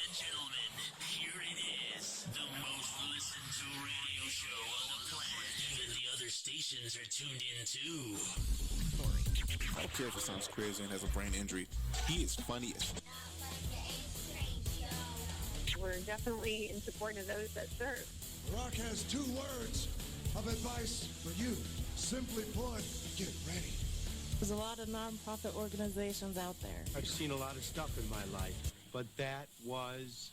and gentlemen, here it is. The most listened to radio show on the planet. Even the other stations are tuned in too. I don't care if it sounds crazy and has a brain injury. He is funny as We're definitely in support of those that serve. Rock has 2 words of advice for you. Simply put, get ready. There's a lot of nonprofit organizations out there. I've seen a lot of stuff in my life, but that was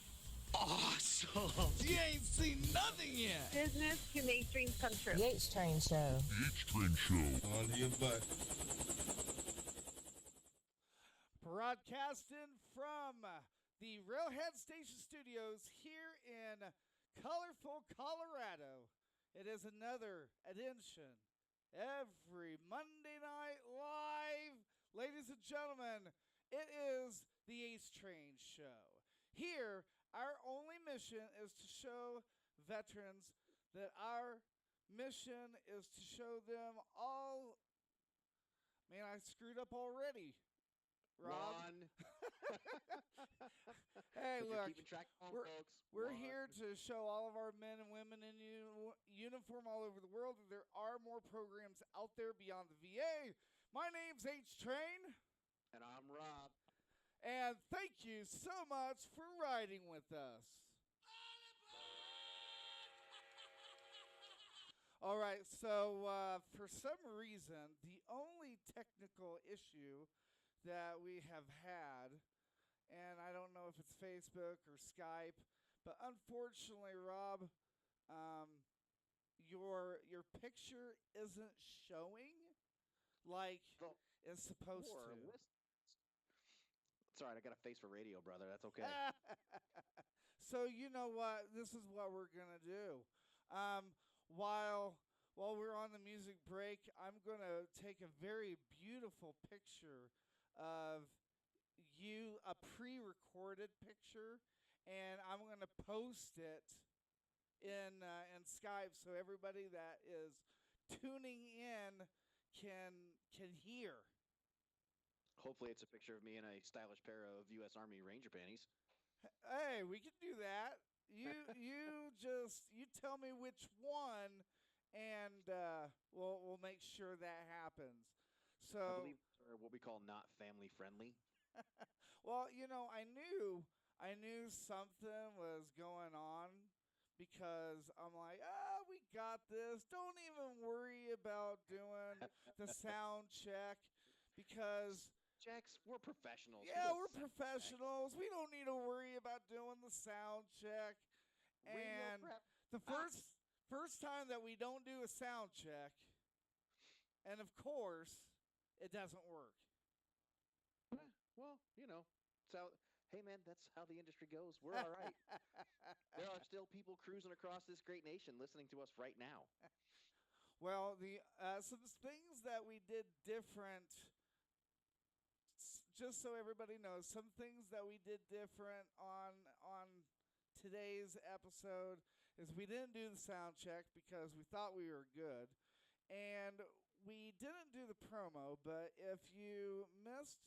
awesome. You ain't seen nothing yet. Business to make dreams come true. The HTrain show. HTrain show. On to your butt. Broadcasting from the Railhead Station Studios here in colorful Colorado. It is another edition every Monday night live. Ladies and gentlemen, it is the HTrain show. Here, our only mission is to show veterans that our mission is to show them all. Man, I screwed up already. Rob. Hey, look, we're here to show all of our men and women in uniform all over the world that there are more programs out there beyond the VA. My name's HTrain. And I'm Rob. And thank you so much for riding with us. All right, so for some reason, the only technical issue that we have had, and I don't know if it's Facebook or Skype, but unfortunately, Rob, your picture isn't showing like it's supposed to. It's all right. I got a face for radio, brother. That's okay. So you know what? This is what we're gonna do. While we're on the music break, I'm gonna take a very beautiful picture of you, a pre-recorded picture, and I'm going to post it in Skype so everybody that is tuning in can hear. Hopefully it's a picture of me in a stylish pair of U.S. Army Ranger panties. Hey, we can do that. You tell me which one, and we'll make sure that happens. So I believe are what we call not family friendly. Well, I knew something was going on because I'm like, we got this. Don't even worry about doing the sound check because Jax, we're professionals. Yeah, we're professionals. We don't need to worry about doing the sound check. And the first time that we don't do a sound check, and of course, it doesn't work. Well, so hey man, that's how the industry goes. We're all right. There are still people cruising across this great nation listening to us right now. Well, some things that we did different, just so everybody knows, some things that we did different on today's episode is we didn't do the sound check because we thought we were good, and we didn't do the promo. But if you missed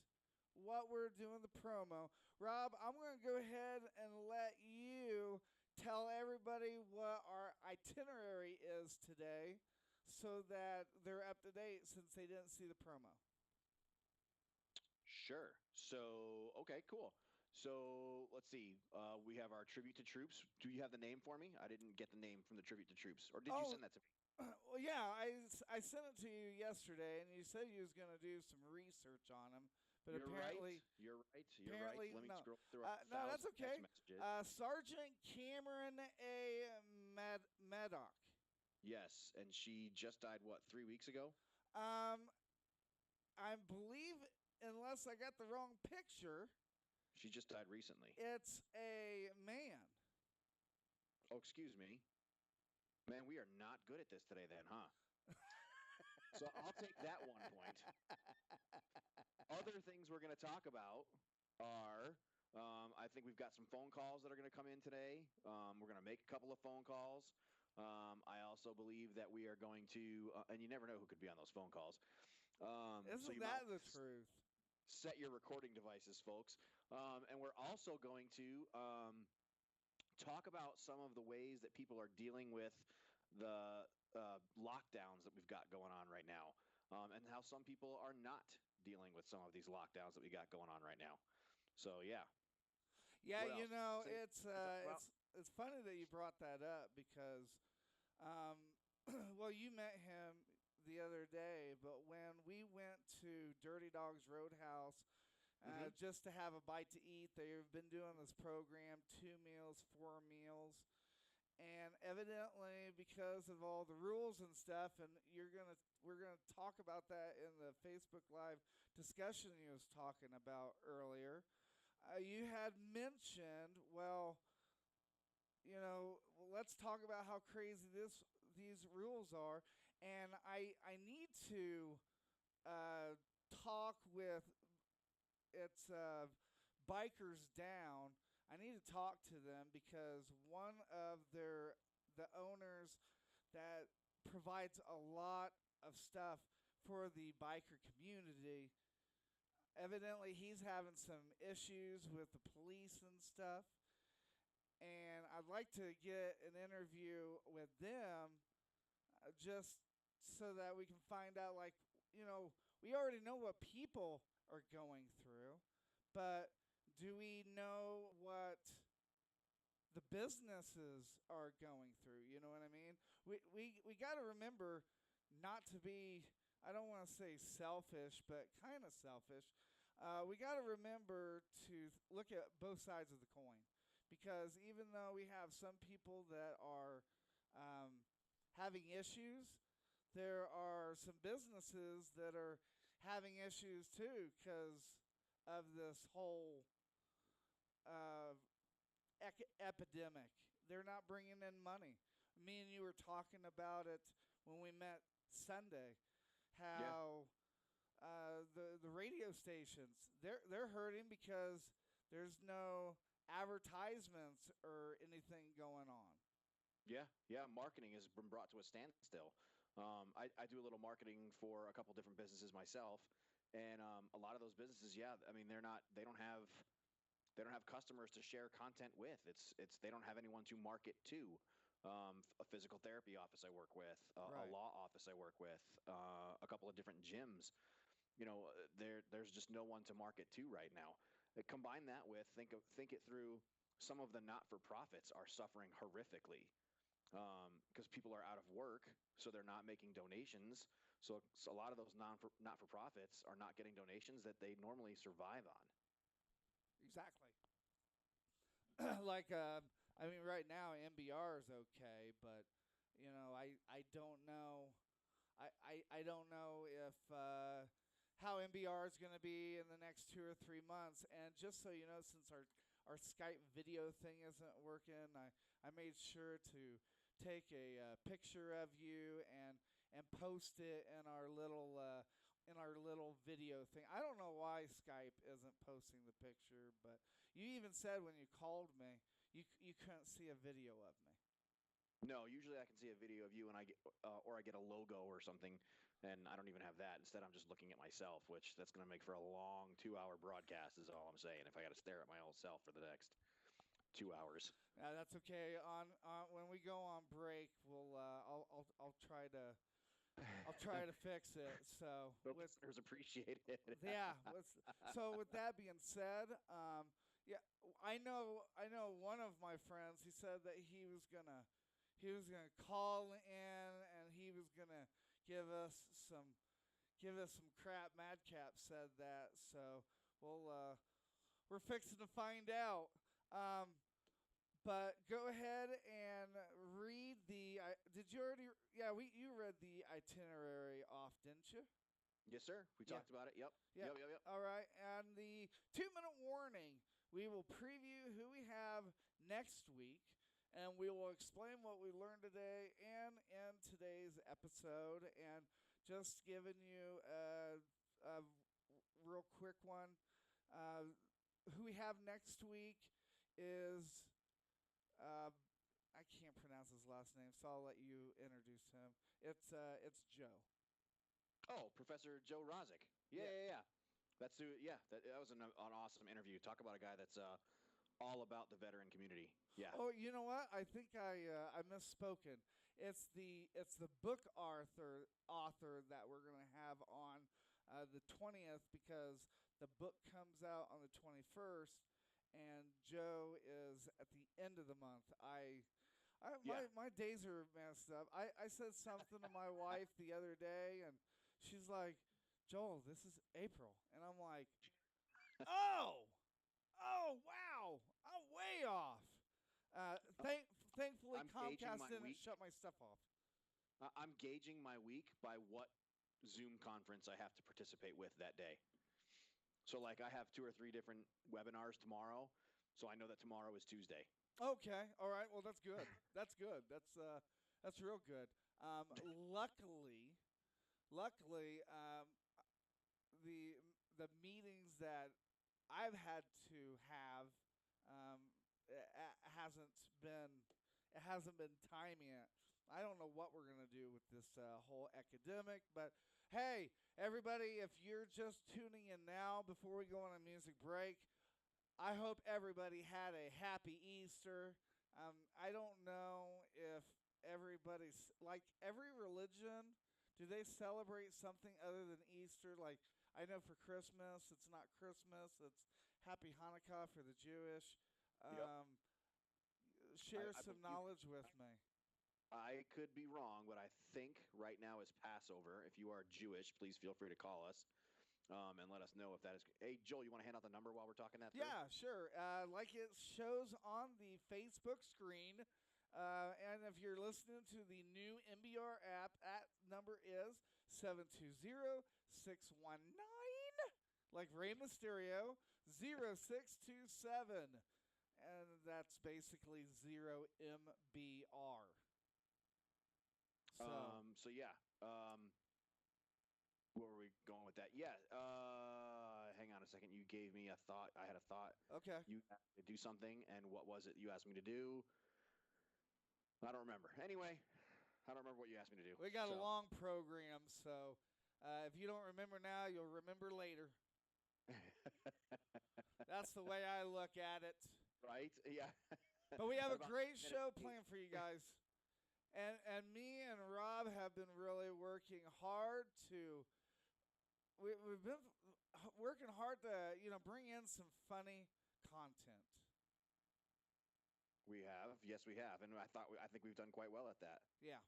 what we're doing the promo, Rob, I'm going to go ahead and let you tell everybody what our itinerary is today so that they're up to date since they didn't see the promo. Sure. So, okay, cool. So, let's see. We have our Tribute to Troops. Do you have the name for me? I didn't get the name from the Tribute to Troops. Or did you send that to me? Well, yeah, I sent it to you yesterday, and you said you was going to do some research on them. But You're apparently, right. You're right. Apparently, Let me no. scroll through No, that's okay. text messages. Sergeant Cameron A. Maddock. Yes, and she just died, what, 3 weeks ago? I believe, unless I got the wrong picture, She just died recently. it's a man. Oh, excuse me. Man, we are not good at this today then, huh? So I'll take that 1 point. Other things we're going to talk about are, I think we've got some phone calls that are going to come in today. We're going to make a couple of phone calls. I also believe that we are going to, and you never know who could be on those phone calls. Isn't that the truth? Set your recording devices, folks. And we're also going to talk about some of the ways that people are dealing with the lockdowns that we've got going on right now, and how some people are not dealing with some of these lockdowns that we got going on right now. So yeah. Yeah, What you else? know, Say- it's funny that you brought that up because, well, you met him the other day, but when we went to Dirty Dog's Roadhouse just to have a bite to eat, they've been doing this program, 2 meals, 4 meals, and evidently because of all the rules and stuff, and we're gonna talk about that in the Facebook Live discussion you was talking about earlier. You had mentioned, well, let's talk about how crazy these rules are, and I need to talk with it's bikers down. I need to talk to them because one of the owners that provides a lot of stuff for the biker community. Evidently, he's having some issues with the police and stuff, and I'd like to get an interview with them just so that we can find out, like, we already know what people are going through, but do we know what the businesses are going through? You know what I mean? We got to remember not to be, I don't want to say selfish, but kind of selfish. We got to remember to look at both sides of the coin, because even though we have some people that are having issues, there are some businesses that are having issues too because of this whole epidemic. They're not bringing in money. Me and you were talking about it when we met Sunday. How the radio stations, they're hurting because there's no advertisements or anything going on. Yeah. Marketing has been brought to a standstill. I do a little marketing for a couple different businesses myself, and a lot of those businesses, I mean, they don't have customers to share content with. They don't have anyone to market to. A physical therapy office I work with, a law office I work with, a couple of different gyms. There's just no one to market to right now. Combine that with think it through. Some of the not-for-profits are suffering horrifically because people are out of work, so they're not making donations. So a lot of those not-for-profits are not getting donations that they normally survive on. Exactly. Like, I mean, right now MBR is okay, but I don't know. I don't know if how MBR is going to be in the next 2 or 3 months. And just so you know, since our Skype video thing isn't working, I made sure to take a picture of you and post it in our little video thing. I don't know why Skype isn't posting the picture, but you even said when you called me, you couldn't see a video of me. No, usually I can see a video of you, and I get a logo or something, and I don't even have that. Instead, I'm just looking at myself, which that's going to make for a long 2-hour broadcast. Is all I'm saying. If I got to stare at my old self for the next 2 hours. That's okay. On when we go on break, I'll try to fix it. So listeners appreciate it. Yeah. So with that being said, I know one of my friends. He said that he was gonna call in and he was gonna give us some crap. Madcap said that. So we're fixing to find out. But go ahead and read the. Did you already? Yeah, you read the itinerary off, didn't you? Yes, sir. We talked about it. Yep. Yep. All right. And the 2-minute warning. We will preview who we have next week, and we will explain what we learned today and in today's episode. And just giving you a real quick one. Who we have next week is. I can't pronounce his last name, so I'll let you introduce him. It's Joe. Oh, Professor Joe Rozic. Yeah. That was an awesome interview. Talk about a guy that's all about the veteran community. Yeah. Oh, you know what? I think I misspoken. It's the book author that we're gonna have on the 20th, because the book comes out on the 21st, and Joe is at the end of the month. My days are messed up. I said something to my wife the other day, and she's like, "Joel, this is April," and I'm like, "Oh, wow, I'm way off." Thankfully, I'm gauging Comcast my didn't week. shut my stuff off. I'm gauging my week by what Zoom conference I have to participate with that day. So, like, I have 2 or 3 different webinars tomorrow, so I know that tomorrow is Tuesday. Okay, all right. Well, that's good. That's good. That's real good. Luckily, the meetings that I've had to have hasn't been timing it. I don't know what we're gonna do with this whole academic, but hey, everybody, if you're just tuning in now before we go on a music break, I hope everybody had a happy Easter. I don't know if everybody's like every religion. Do they celebrate something other than Easter? Like, I know for Christmas, it's not Christmas. It's Happy Hanukkah for the Jewish. Yep. Share I some believe- knowledge with me. I could be wrong, but I think right now is Passover. If you are Jewish, please feel free to call us and let us know if that is. Hey, Joel, you want to hand out the number while we're talking that through? Yeah, sure. Like it shows on the Facebook screen. And if you're listening to the new MBR app, that number is 720-619, like Rey Mysterio, 0627. And that's basically 0 MBR. So yeah. Where were we going with that? Yeah. Hang on a second. You gave me a thought. I had a thought. Okay. You asked me to do something, and what was it you asked me to do? I don't remember. Anyway, I don't remember what you asked me to do. We got a long program, so if you don't remember now, you'll remember later. That's the way I look at it. Right? Yeah. But we have a great show planned for you guys. And me and Rob have been really working hard to we've been working hard to, bring in some funny content. We have. Yes, we have. And I think we've done quite well at that. Yeah.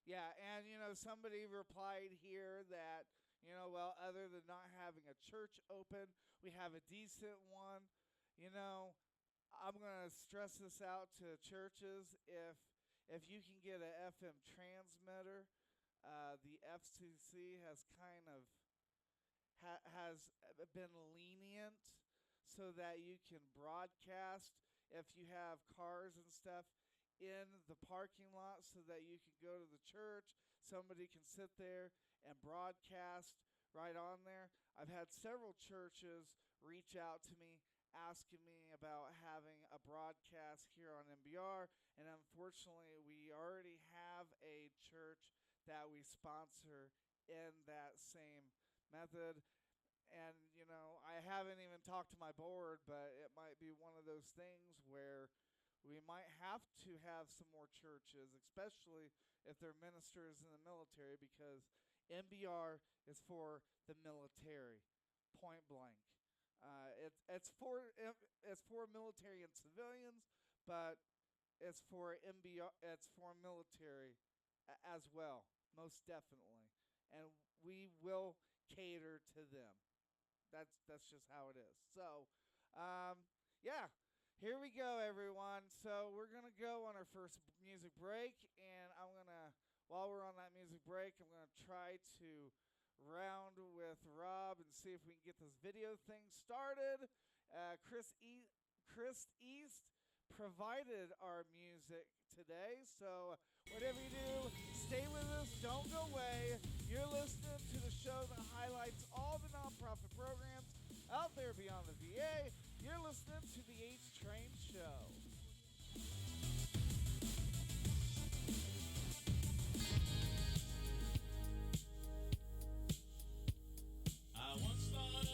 Yeah, and somebody replied here that, well, other than not having a church open, we have a decent one. I'm going to stress this out to churches. If you can get an FM transmitter, the FCC has kind of has been lenient so that you can broadcast if you have cars and stuff in the parking lot, so that you can go to the church. Somebody can sit there and broadcast right on there. I've had several churches reach out to me asking me about having a broadcast here on MBR, and unfortunately we already have a church that we sponsor in that same method. And I haven't even talked to my board, but it might be one of those things where we might have to have some more churches, especially if they're ministers in the military, because MBR is for the military, point blank. It's for military and civilians, but it's for MBR. It's for military as well, most definitely, and we will cater to them. That's just how it is. So, yeah, here we go, everyone. So we're gonna go on our first music break, and while we're on that music break, I'm gonna try to round with Rob and see if we can get this video thing started. Chris East provided our music today, so whatever you do, stay with us, don't go away. You're listening to the show that highlights all the nonprofit programs out there beyond the VA. You're listening to the HTrain Show. I once thought of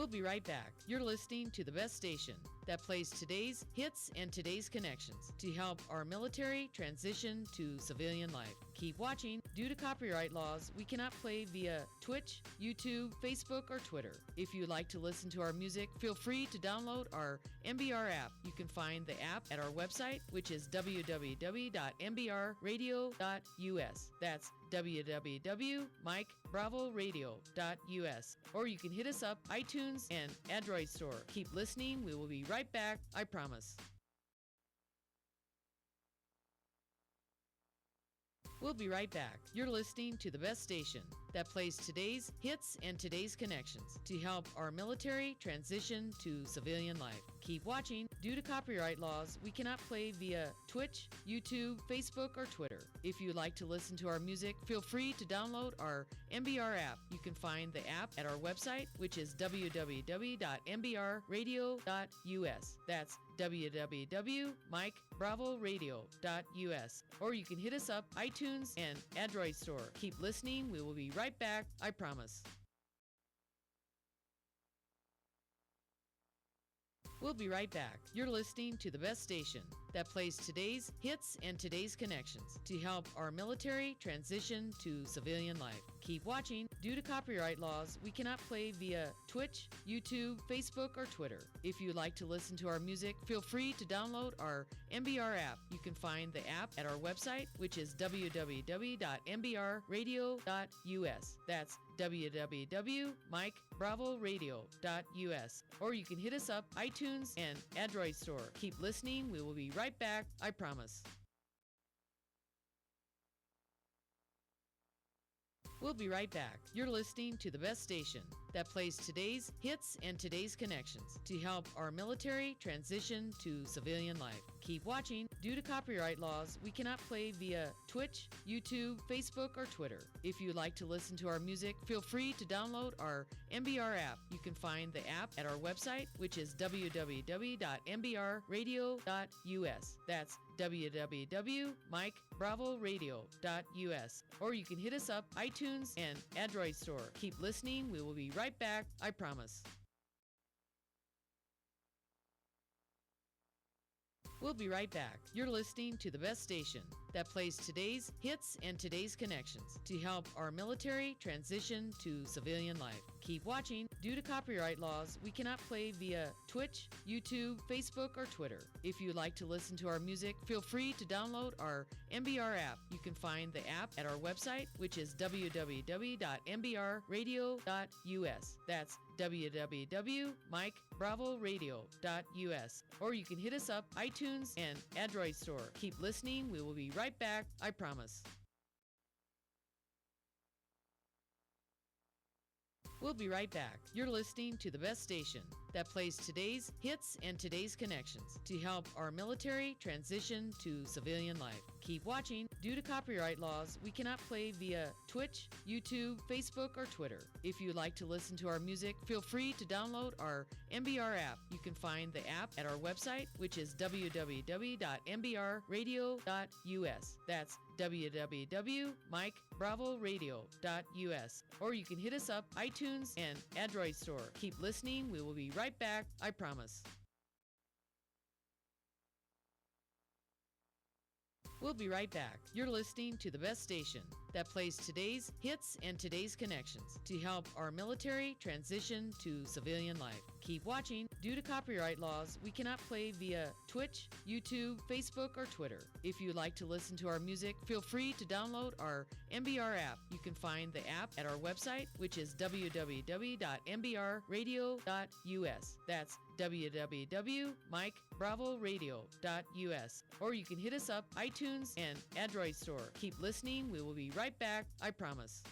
We'll be right back. You're listening to the best station that plays today's hits and today's connections to help our military transition to civilian life. Keep watching. Due to copyright laws, we cannot play via Twitch, YouTube, Facebook, or Twitter. If you'd like to listen to our music, feel free to download our MBR app. You can find the app at our website, which is www.mbrradio.us. That's www.MikeBravoRadio.us. Or you can hit us up iTunes and Android store. Keep listening. We will be right back. I promise. We'll be right back. You're listening to the best station that plays today's hits and today's connections to help our military transition to civilian life. Keep watching. Due to copyright laws, we cannot play via Twitch, YouTube, Facebook, or Twitter. If you'd like to listen to our music, feel free to download our MBR app. You can find the app at our website, which is www.mbrradio.us. That's www.MikeBravoRadio.us. Or you can hit us up iTunes and Android store. Keep listening. We will be right back. I promise. We'll be right back. You're listening to the best station that plays today's hits and today's connections to help our military transition to civilian life. Keep watching. Due to copyright laws, we cannot play via Twitch, YouTube, Facebook, or Twitter. If you'd like to listen to our music, feel free to download our MBR app. You can find the app at our website, which is www.mbrradio.us. That's www.MikeBravoRadio.us. Or you can hit us up iTunes and Android store. Keep listening. We will be right back. I promise. We'll be right back. You're listening to the best station that plays today's hits and today's connections to help our military transition to civilian life. Keep watching. Due to copyright laws, we cannot play via Twitch, YouTube, Facebook, or Twitter. If you'd like to listen to our music, feel free to download our MBR app. You can find the app at our website, which is www.mbrradio.us. That's www.MikeBravoRadio.us. Or you can hit us up iTunes and Android store. Keep listening. We will be right back. I promise. We'll be right back. You're listening to the best station that plays today's hits and today's connections to help our military transition to civilian life. Keep watching. Due to copyright laws, we cannot play via Twitch, YouTube, Facebook, or Twitter. If you'd like to listen to our music, feel free to download our MBR app. You can find the app at our website, which is www.mbrradio.us. That's www.MikeBravoRadio.us. Or you can hit us up iTunes and Android store. Keep listening. We will be right back. I promise. We'll be right back. You're listening to the best station that plays today's hits and today's connections to help our military transition to civilian life. Keep watching. Due to copyright laws, we cannot play via Twitch, YouTube, Facebook, or Twitter. If you'd like to listen to our music, feel free to download our MBR app. You can find the app at our website, which is www.mbrradio.us. That's www.MikeBravoRadio.us. Or you can hit us up iTunes and Android store. Keep listening. We will be right back. I promise. We'll be right back. You're listening to the best station that plays today's hits and today's connections to help our military transition to civilian life. Keep watching. Due to copyright laws, we cannot play via Twitch, YouTube, Facebook, or Twitter. If you'd like to listen to our music, feel free to download our MBR app. You can find the app at our website, which is www.mbrradio.us. That's www.MikeBravoRadio.us. Or you can hit us up iTunes and Android store. Keep listening. We will be right back. I promise.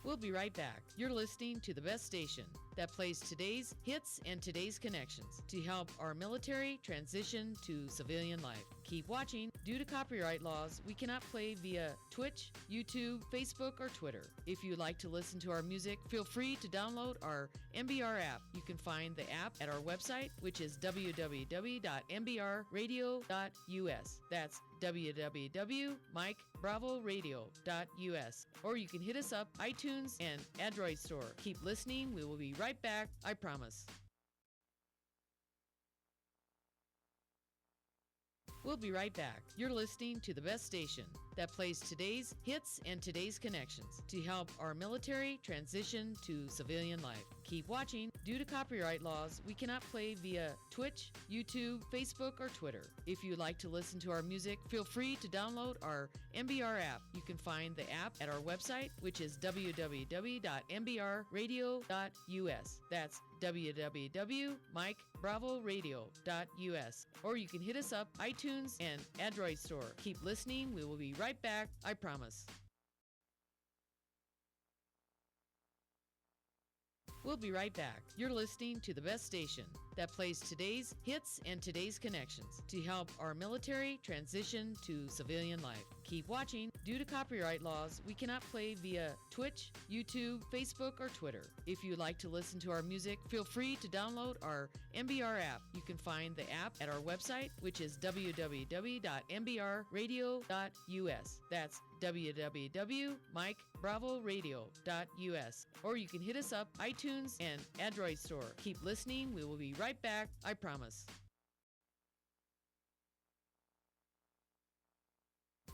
We'll be right back. You're listening to the best station that plays today's hits and today's connections to help our military transition to civilian life. Keep watching. Due to copyright laws, we cannot play via Twitch, YouTube, Facebook, or Twitter. If you'd like to listen to our music, feel free to download our MBR app. You can find the app at our website, which is www.mbrradio.us. That's www.mikebravoradio.us. Or you can hit us up iTunes and Android store. Keep listening. We will be right back. I promise. We'll be right back. You're listening to the best station that plays today's hits and today's connections to help our military transition to civilian life. Keep watching. Due to copyright laws, we cannot play via Twitch, YouTube, Facebook, or Twitter. If you'd like to listen to our music, feel free to download our MBR app. You can find the app at our website, which is www.mbrradio.us. That's www.mikebravoradio.us. Or you can hit us up iTunes and Android store. Keep listening. We will be right back. I promise. We'll be right back. You're listening to the best station that plays today's hits and today's connections to help our military transition to civilian life. Keep watching. Due to copyright laws, we cannot play via Twitch, YouTube, Facebook, or Twitter. If you'd like to listen to our music, feel free to download our MBR app. You can find the app at our website, which is www.mbrradio.us. That's www.mikebravoradio.us. Or you can hit us up iTunes and Android store. Keep listening. We will be right back. I promise.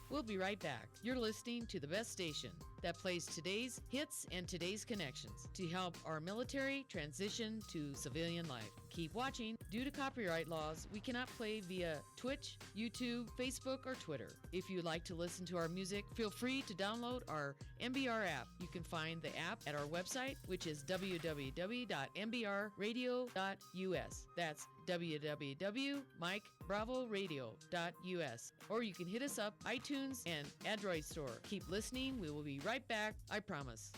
We'll be right back. You're listening to the best station that plays today's hits and today's connections to help our military transition to civilian life. Keep watching. Due to copyright laws, we cannot play via Twitch, YouTube, Facebook, or Twitter. If you'd like to listen to our music, feel free to download our MBR app. You can find the app at our website, which is www.mbrradio.us. That's www.mikebravoradio.us. Or you can hit us up iTunes and Android store. Keep listening. We will be right back. I promise.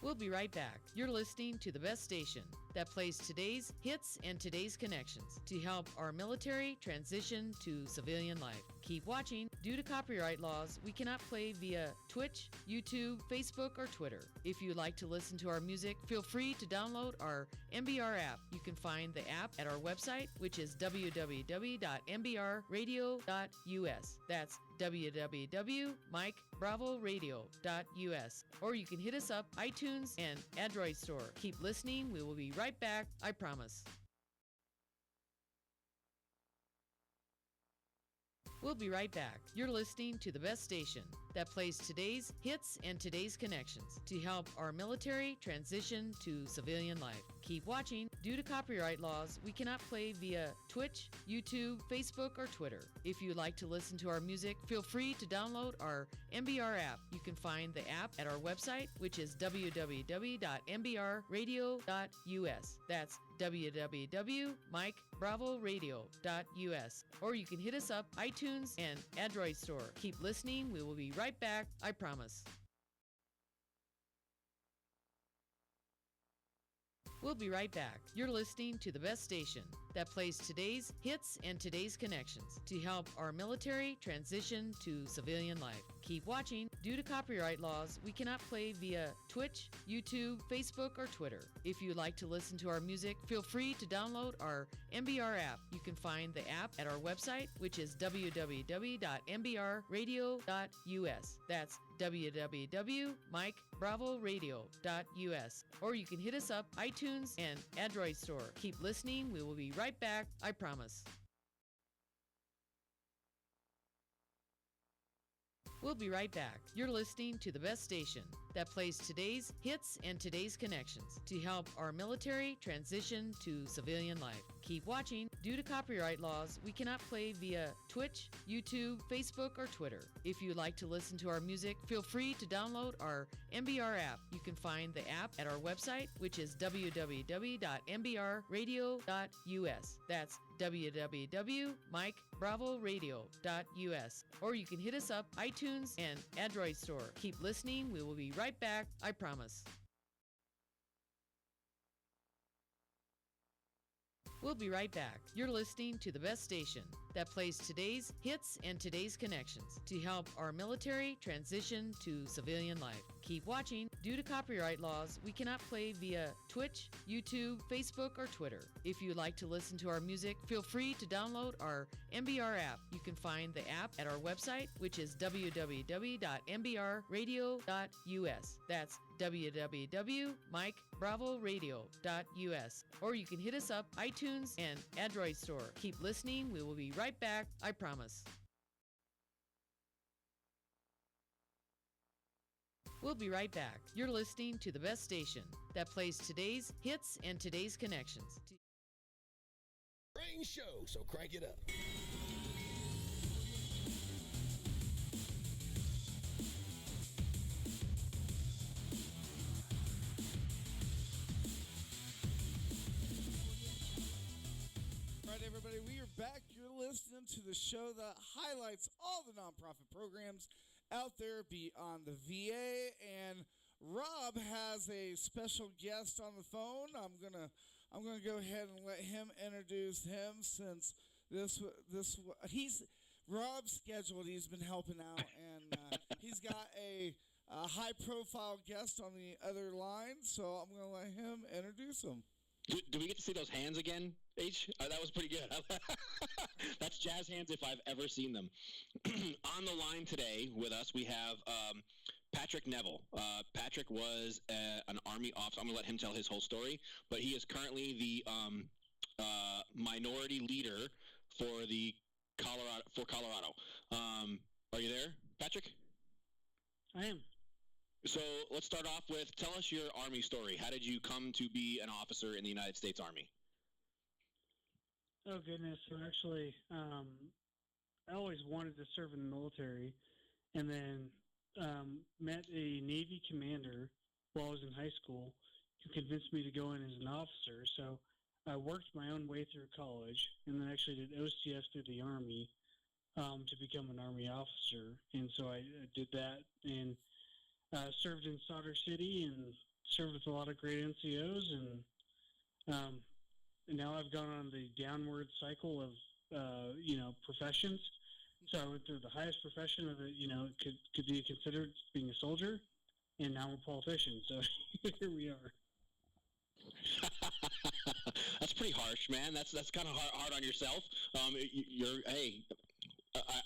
We'll be right back. You're listening to the best station that plays today's hits and today's connections to help our military transition to civilian life. Keep watching. Due to copyright laws, we cannot play via Twitch, YouTube, Facebook, or Twitter. If you'd like to listen to our music, feel free to download our MBR app. You can find the app at our website, which is www.mbrradio.us. That's www.mikebravoradio.us. Or you can hit us up iTunes and Android store. Keep listening. We will be right back. I promise. We'll be right back. You're listening to the best station that plays today's hits and today's connections to help our military transition to civilian life. Keep watching. Due to copyright laws, we cannot play via Twitch, YouTube, Facebook, or Twitter. If you'd like to listen to our music, feel free to download our MBR app. You can find the app at our website, which is www.mbrradio.us. That's www.mikebravoradio.us. Or you can hit us up iTunes and Android store. Keep listening. We will be right back. I promise. We'll be right back. You're listening to the best station that plays today's hits and today's connections to help our military transition to civilian life. Keep watching. Due to copyright laws, we cannot play via Twitch, YouTube, Facebook, or Twitter. If you'd like to listen to our music, feel free to download our MBR app. You can find the app at our website, which is www.mbrradio.us. That's www.mikebravoradio.us. Or you can hit us up iTunes and Android store. Keep listening. We will be right back. I promise. We'll be right back. You're listening to the best station that plays today's hits and today's connections to help our military transition to civilian life. Keep watching. Due to copyright laws, we cannot play via Twitch, YouTube, Facebook, or Twitter. If you'd like to listen to our music, feel free to download our MBR app. You can find the app at our website, which is www.mbrradio.us. That's www.mikebravoradio.us. Or you can hit us up iTunes and Android store. Keep listening. We will be right back. I promise. We'll be right back. You're listening to the best station that plays today's hits and today's connections to help our military transition to civilian life. Keep watching. Due to copyright laws, we cannot play via Twitch, YouTube, Facebook, or Twitter. If you'd like to listen to our music, feel free to download our MBR app. You can find the app at our website, which is www.mbrradio.us. That's www.mikebravoradio.us. Or you can hit us up, iTunes, and Android store. Keep listening. We will be right back. I promise. We'll be right back. You're listening to the best station that plays today's hits and today's connections. Rain show, so crank it up. All right, everybody, we are back. You're listening to the show that highlights all the nonprofit programs out there beyond the VA, and Rob has a special guest on the phone. I'm gonna go ahead and let him introduce him, since he's Rob's scheduled. He's been helping out, and he's got a high profile guest on the other line, so I'm gonna let him introduce him. Do we get to see those hands again, H? That was pretty good. That's jazz hands if I've ever seen them. On the line today with us, we have Patrick Neville. Patrick was an Army officer. I'm going to let him tell his whole story, but he is currently the minority leader for the Colorado. Are you there, Patrick? I am. So let's start off with, tell us your Army story. How did you come to be an officer in the United States Army? Oh, goodness. So actually, I always wanted to serve in the military, and then met a Navy commander while I was in high school who convinced me to go in as an officer. So I worked my own way through college, and then actually did OCS through the Army to become an Army officer. And so I did that, and served in Solder City and served with a lot of great NCOs, and now I've gone on the downward cycle of professions. So I went through the highest profession of it, could be considered being a soldier, and now I'm a politician. So here we are. That's pretty harsh, man. That's kind of hard on yourself.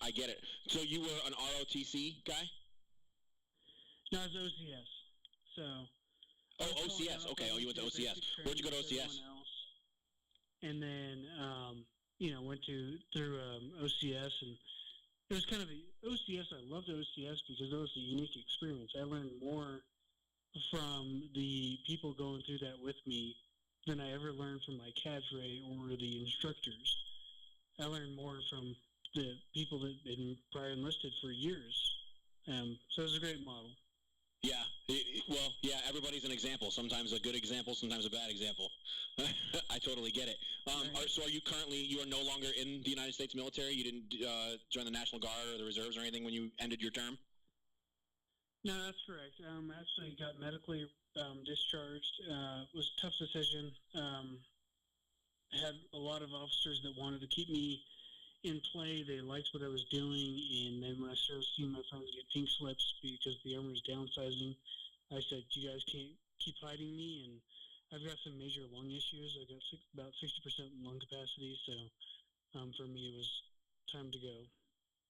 I get it. So you were an ROTC guy? No, it's OCS. So. OCS. Okay. You went to OCS. Where'd you go to OCS? And then, went through OCS, and it was kind of OCS. I loved OCS because it was a unique experience. I learned more from the people going through that with me than I ever learned from my cadre or the instructors. I learned more from the people that had been prior enlisted for years. So it was a great model. Yeah. Everybody's an example. Sometimes a good example, sometimes a bad example. I totally get it. Right. So you are no longer in the United States military? You didn't join the National Guard or the Reserves or anything when you ended your term? No, that's correct. Actually got medically discharged. It was a tough decision. Had a lot of officers that wanted to keep me in play. They liked what I was doing, and then when I started seeing my friends get pink slips because the Army was downsizing, I said, you guys can't keep hiding me, and I've got some major lung issues. I've got about 60% lung capacity, so for me it was time to go.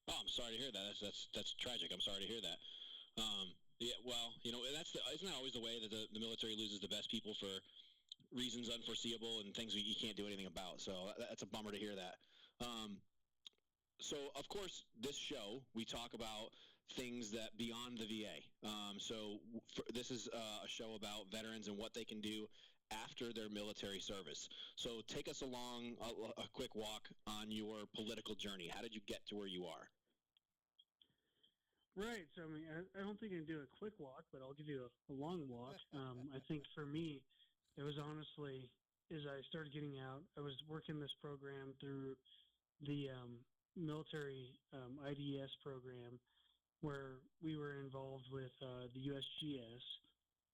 Oh, I'm sorry to hear that. That's tragic. I'm sorry to hear that. Isn't that always the way that the military loses the best people for reasons unforeseeable and things you can't do anything about? So that's a bummer to hear that. So, of course, this show, we talk about things that beyond the VA. This is a show about veterans and what they can do after their military service. So take us along a quick walk on your political journey. How did you get to where you are? Right. So, I don't think I can do a quick walk, but I'll give you a long walk. I think for me, it was honestly, as I started getting out, I was working this program through the military IDS program, where we were involved with the USGS,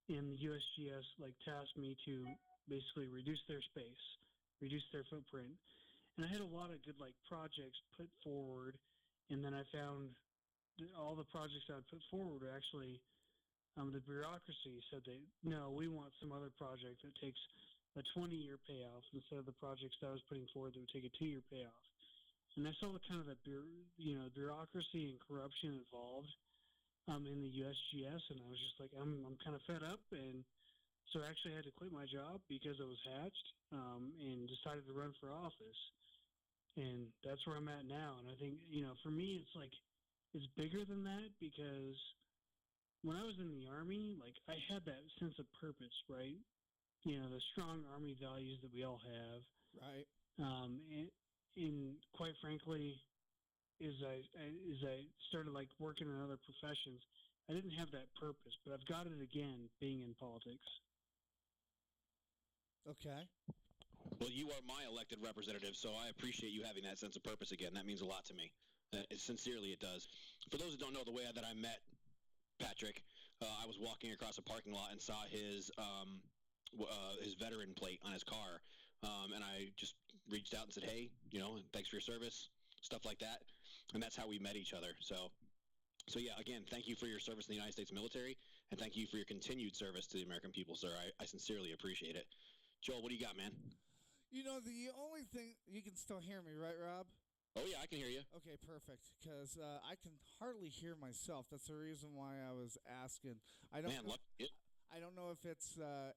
and the USGS tasked me to basically reduce their space, reduce their footprint, and I had a lot of good projects put forward, and then I found that all the projects I put forward were actually the bureaucracy said no, we want some other project that takes a 20-year payoff instead of the projects that I was putting forward that would take a 2-year payoff. And I saw the kind of bureaucracy and corruption involved in the USGS, and I was just like, I'm kind of fed up, and so I actually had to quit my job because I was hatched, and decided to run for office. And that's where I'm at now. And I think, for me, it's like, it's bigger than that, because when I was in the Army, like, I had that sense of purpose, right? The strong Army values that we all have. Right. And quite frankly, as I started like working in other professions, I didn't have that purpose, but I've got it again being in politics. Okay. Well, you are my elected representative, so I appreciate you having that sense of purpose again. That means a lot to me. Sincerely, it does. For those who don't know, the way that I met Patrick, I was walking across a parking lot and saw his veteran plate on his car, and I just reached out and said, hey, thanks for your service, stuff like that. And that's how we met each other. So yeah, again, thank you for your service in the United States military, and thank you for your continued service to the American people, sir. I sincerely appreciate it. Joel, what do you got, man? The only thing, you can still hear me, right, Rob? Oh, yeah, I can hear you. Okay, perfect, because I can hardly hear myself. That's the reason why I was asking. I don't know if it's the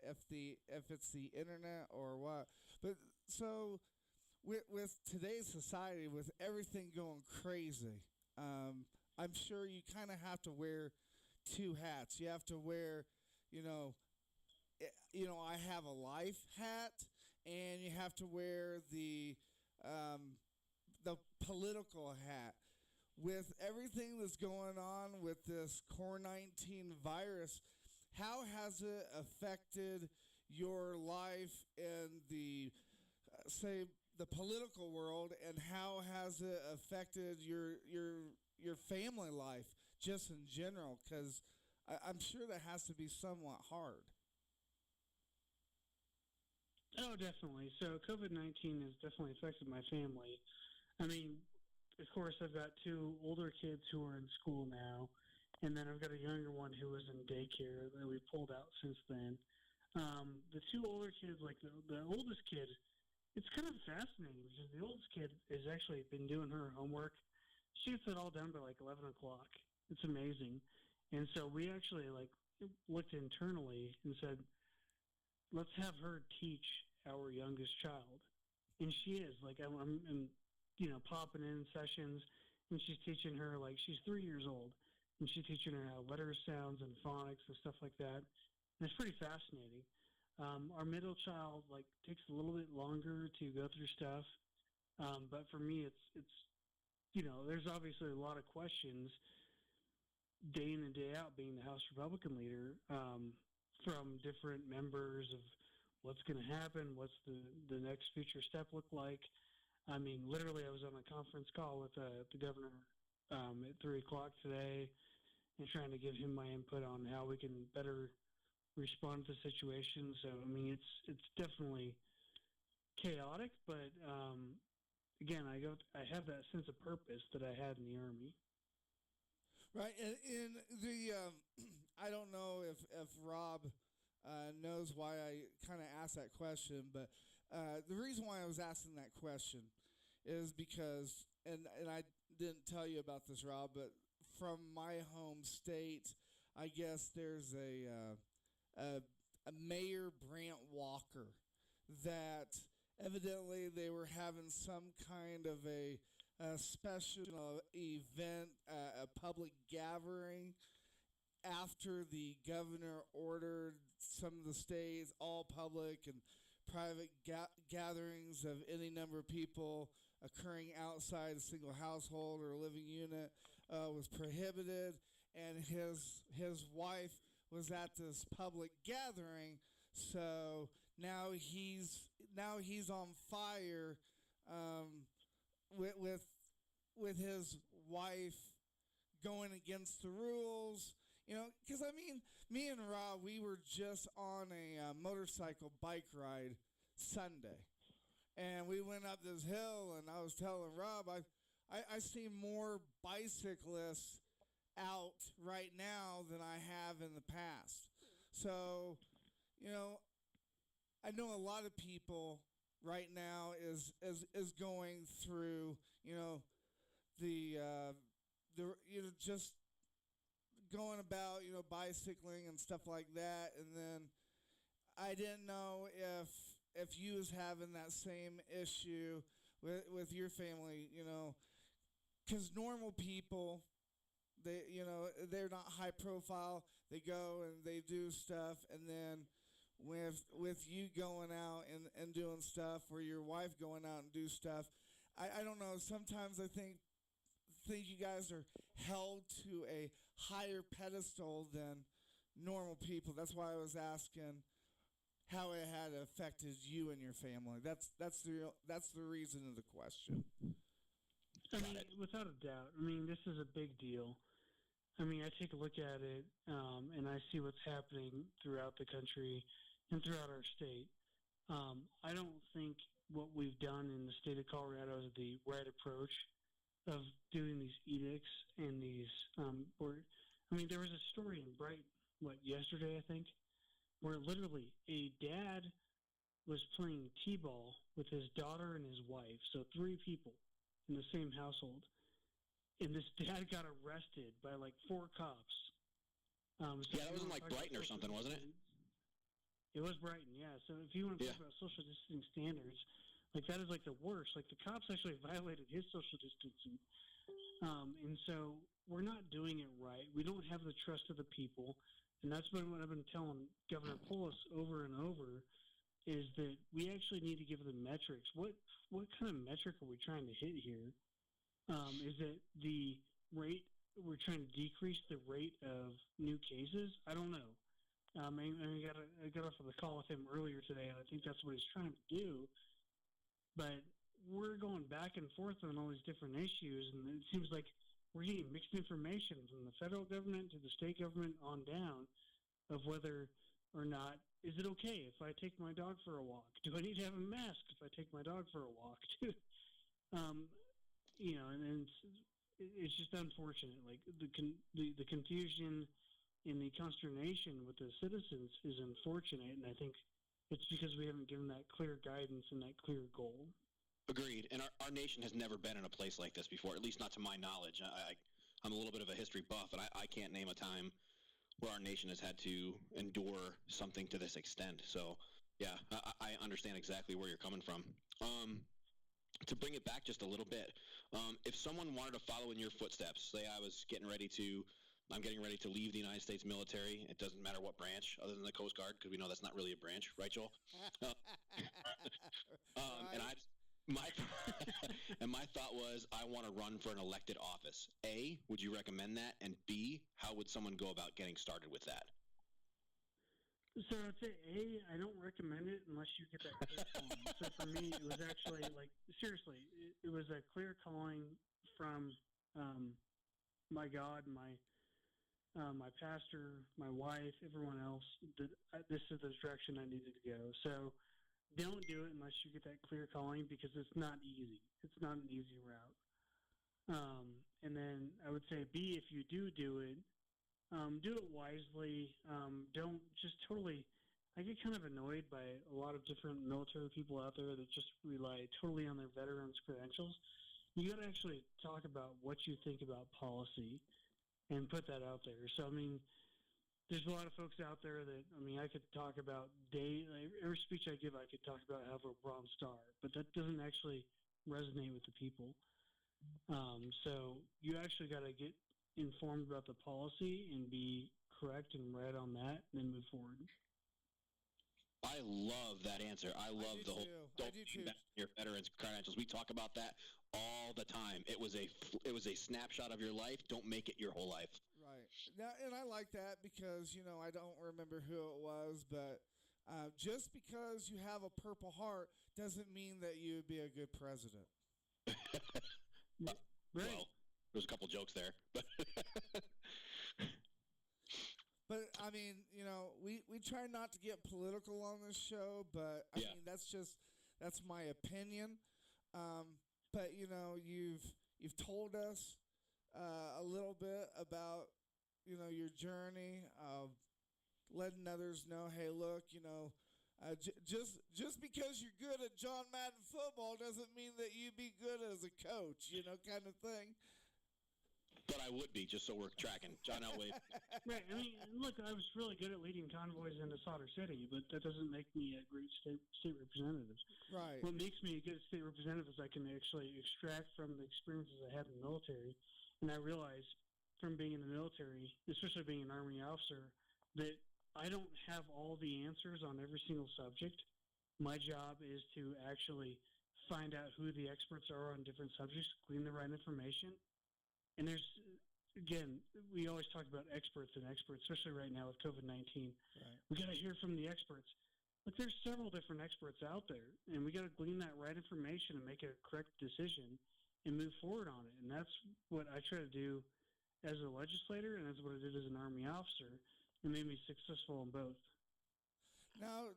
internet or what, but so with today's society, with everything going crazy, I'm sure you kind of have to wear two hats. You have to wear, I have a life hat, and you have to wear the political hat. With everything that's going on with this COVID-19 virus, how has it affected your life in the, say, the political world, and how has it affected your family life just in general? Because I'm sure that has to be somewhat hard. Oh, definitely. So COVID-19 has definitely affected my family. I mean, of course, I've got two older kids who are in school now, and then I've got a younger one who was in daycare that we pulled out since then. The two older kids, like the oldest kid, it's kind of fascinating because the oldest kid has actually been doing her homework. She gets it all done by like 11 o'clock. It's amazing. And so we actually looked internally and said, let's have her teach our youngest child. And she is. Like, I'm popping in sessions, and she's teaching her, like, she's 3 years old, and she's teaching her how letter sounds and phonics and stuff like that. And it's pretty fascinating. Our middle child, like, takes a little bit longer to go through stuff. But for me, it's there's obviously a lot of questions day in and day out being the House Republican leader, from different members of what's going to happen, what's the next future step look like. I mean, literally, I was on a conference call with the governor at 3 o'clock today, and trying to give him my input on how we can better respond to the situation. So, I mean, it's definitely chaotic, but again, I have that sense of purpose that I had in the Army. Right, and in the I don't know if Rob knows why I kind of asked that question, but the reason why I was asking that question is because, and I didn't tell you about this, Rob, but from my home state, I guess there's a Mayor Brant Walker that evidently they were having some kind of a special event, a public gathering, after the governor ordered some of the states, all public and private gatherings of any number of people occurring outside a single household or living unit was prohibited, and his wife was at this public gathering, so now he's on fire with his wife going against the rules. Because, I mean, me and Rob, we were just on a motorcycle bike ride Sunday. And we went up this hill, and I was telling Rob, I see more bicyclists out right now than I have in the past. So, you know, I know a lot of people right now is going through, the just going about, bicycling and stuff like that, and then I didn't know if you was having that same issue with your family, because normal people, they're not high profile. They go and they do stuff, and then with you going out and doing stuff, or your wife going out and do stuff, I don't know. Sometimes I think you guys are held to a higher pedestal than normal people. That's why I was asking how it had affected you and your family. That's the reason of the question. I mean, without a doubt. I mean, this is a big deal. I mean, I take a look at it, and I see what's happening throughout the country and throughout our state. I don't think what we've done in the state of Colorado is the right approach of doing these edicts and these. There was a story in Brighton, yesterday, I think, where literally a dad was playing t-ball with his daughter and his wife, so 3 people in the same household. And this dad got arrested by 4 cops. That was in Brighton or something, wasn't it? It was Brighton, yeah. So if you want to talk about social distancing standards, that is the worst. The cops actually violated his social distancing. And so we're not doing it right. We don't have the trust of the people. And that's what I've been telling Governor Polis over and over, is that we actually need to give them metrics. What kind of metric are we trying to hit here? Is it the rate, we're trying to decrease the rate of new cases? I don't know. I got off of the call with him earlier today, and I think that's what he's trying to do. But we're going back and forth on all these different issues, and it seems like we're getting mixed information from the federal government to the state government on down of whether or not, is it okay if I take my dog for a walk? Do I need to have a mask if I take my dog for a walk? And it's just unfortunate. The confusion and the consternation with the citizens is unfortunate, and I think it's because we haven't given that clear guidance and that clear goal. Agreed. And our nation has never been in a place like this before, at least not to my knowledge. I'm a little bit of a history buff, and I can't name a time where our nation has had to endure something to this extent. So, yeah, I understand exactly where you're coming from. To bring it back just a little bit, if someone wanted to follow in your footsteps, say I'm getting ready to leave the United States military. It doesn't matter what branch, other than the Coast Guard, because we know that's not really a branch, right, Joel? And my thought was, I want to run for an elected office. A, would you recommend that? And B, how would someone go about getting started with that? So I'd say A, I don't recommend it unless you get that clear calling. So for me, it was actually seriously, it was a clear calling from my God, my pastor, my wife, everyone else. That this is the direction I needed to go. So don't do it unless you get that clear calling, because it's not easy. It's not an easy route. And then I would say B, if you do it, do it wisely. Don't just totally. I get kind of annoyed by a lot of different military people out there that just rely totally on their veterans' credentials. You got to actually talk about what you think about policy and put that out there. So, there's a lot of folks out there that, I could talk about every speech I give, I could talk about have a Bronze Star, but that doesn't actually resonate with the people. So you actually got to get informed about the policy and be correct and right on that, and then move forward. I love that answer. I love the whole don't your veterans credentials. We talk about that all the time. It was a snapshot of your life. Don't make it your whole life. Right. Now, and I like that because, I don't remember who it was, but just because you have a Purple Heart doesn't mean that you would be a good president. Right. Well, there's a couple jokes there. But, we try not to get political on this show, but, that's my opinion. But, you've told us a little bit about your journey of letting others know, hey, look, just because you're good at John Madden football doesn't mean that you be good as a coach, kind of thing. But I would be, just so we're tracking. John Elway. Right. I mean, look, I was really good at leading convoys into Solder City, but that doesn't make me a great state representative. Right. What makes me a good state representative is I can actually extract from the experiences I had in the military. And I realized from being in the military, especially being an Army officer, that I don't have all the answers on every single subject. My job is to actually find out who the experts are on different subjects, glean the right information. And there's, again, we always talk about experts, especially right now with COVID-19. Right. We got to hear from the experts. But there's several different experts out there, and we got to glean that right information and make a correct decision and move forward on it. And that's what I try to do as a legislator, and that's what I did as an Army officer. It made me successful in both. Now,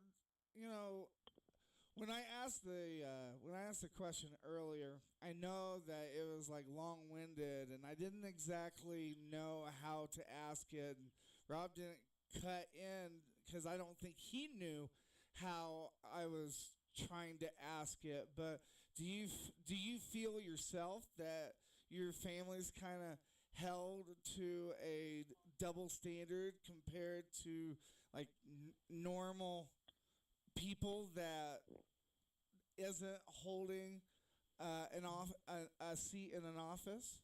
when I asked the question earlier, I know that it was like long-winded, and I didn't exactly know how to ask it. And Rob didn't cut in because I don't think he knew how I was trying to ask it. But do you feel yourself that your family's kind of held to a double standard compared to like normal people that isn't holding a seat in an office?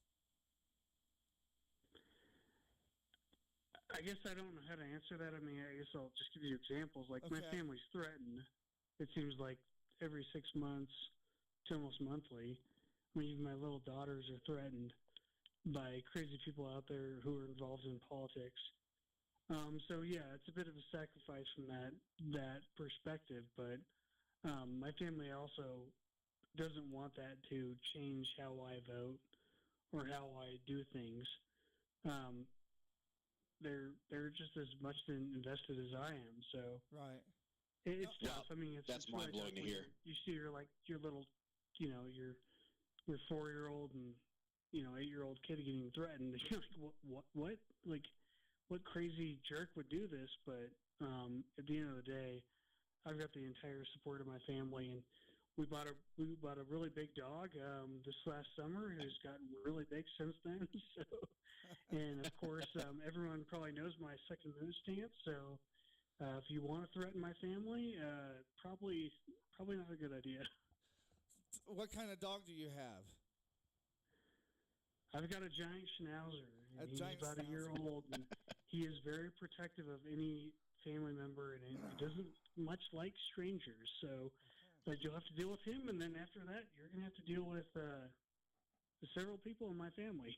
I guess I don't know how to answer that. I mean, I guess I'll just give you examples. Like, my family's threatened, it seems like, every 6 months to almost monthly. I mean, even my little daughters are threatened by crazy people out there who are involved in politics. So, yeah, it's a bit of a sacrifice from that perspective, but my family also doesn't want that to change how I vote or how I do things. They're just as much invested as I am. So right, it's tough. I mean, that's mind blowing to hear. You see your little, your 4-year-old and 8-year-old kid getting threatened. You're like, what? Like, what crazy jerk would do this? But at the end of the day, I've got the entire support of my family, and we bought a really big dog this last summer, who's gotten really big since then. So, and of course, everyone probably knows my Second Amendment stance. So, if you want to threaten my family, probably not a good idea. What kind of dog do you have? I've got a giant schnauzer. He's about a year old, and he is very protective of any family member, and he doesn't much like strangers. So, but you'll have to deal with him, and then after that, you're going to have to deal with several people in my family.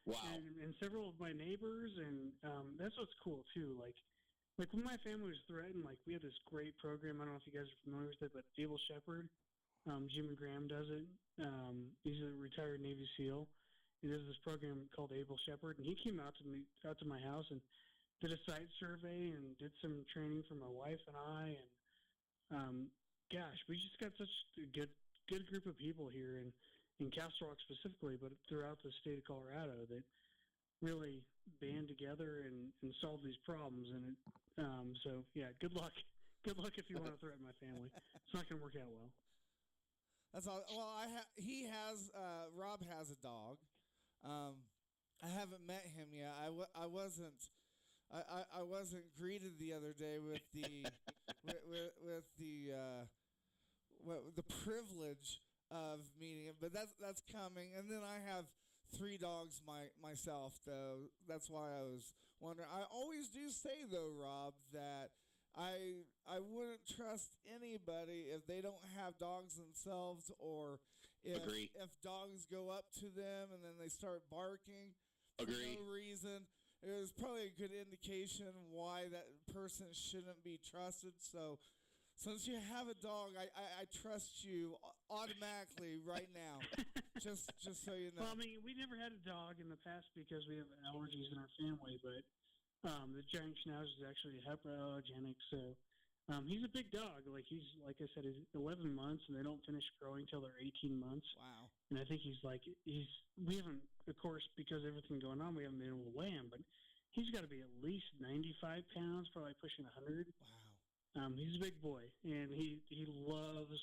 Wow. And several of my neighbors, and that's what's cool too. Like when my family was threatened, like we had this great program. I don't know if you guys are familiar with it, but Able Shepherd, Jim and Graham does it. He's a retired Navy SEAL. He does this program called Able Shepherd, and he came out to my house and did a site survey and did some training for my wife and I. And gosh, we just got such a good group of people here in Castle Rock specifically, but throughout the state of Colorado, that really band together and solve these problems. And so, yeah, good luck. Good luck if you want to threaten my family. It's not going to work out well. That's all. Well, Rob has a dog. I haven't met him yet. I wasn't greeted the other day with the with the privilege of meeting him, but that's coming. And then I have 3 dogs myself, though. That's why I was wondering. I always do say, though, Rob, that I wouldn't trust anybody if they don't have dogs themselves, or if dogs go up to them and then they start barking for no reason. It was probably a good indication why that person shouldn't be trusted. So, since you have a dog, I trust you automatically right now. just so you know. Well, I mean, we never had a dog in the past because we have allergies in our family, but the giant schnauzer is actually hypoallergenic, so He's a big dog. Like I said, he's 11 months, and they don't finish growing till they're 18 months. Wow. And I think we haven't, of course, because of everything going on, we haven't been able to weigh him, but he's got to be at least 95 pounds, probably pushing 100. Wow. He's a big boy, and he loves.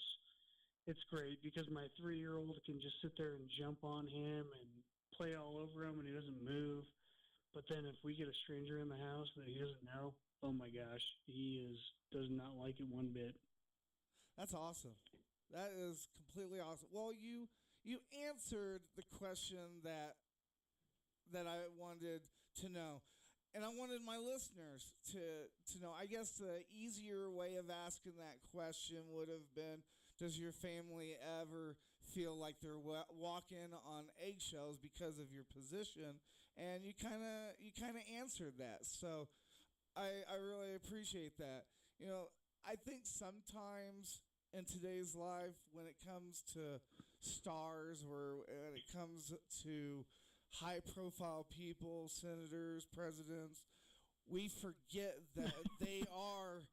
It's great because my 3-year-old can just sit there and jump on him and play all over him, and he doesn't move. But then if we get a stranger in the house that he doesn't know, oh my gosh, does not like it one bit. That's awesome. That is completely awesome. Well, you answered the question that I wanted to know. And I wanted my listeners to know. I guess the easier way of asking that question would have been, does your family ever feel like they're walking on eggshells because of your position? And you kind of answered that. So I really appreciate that. I think sometimes in today's life, when it comes to stars or when it comes to high-profile people, senators, presidents, we forget that they are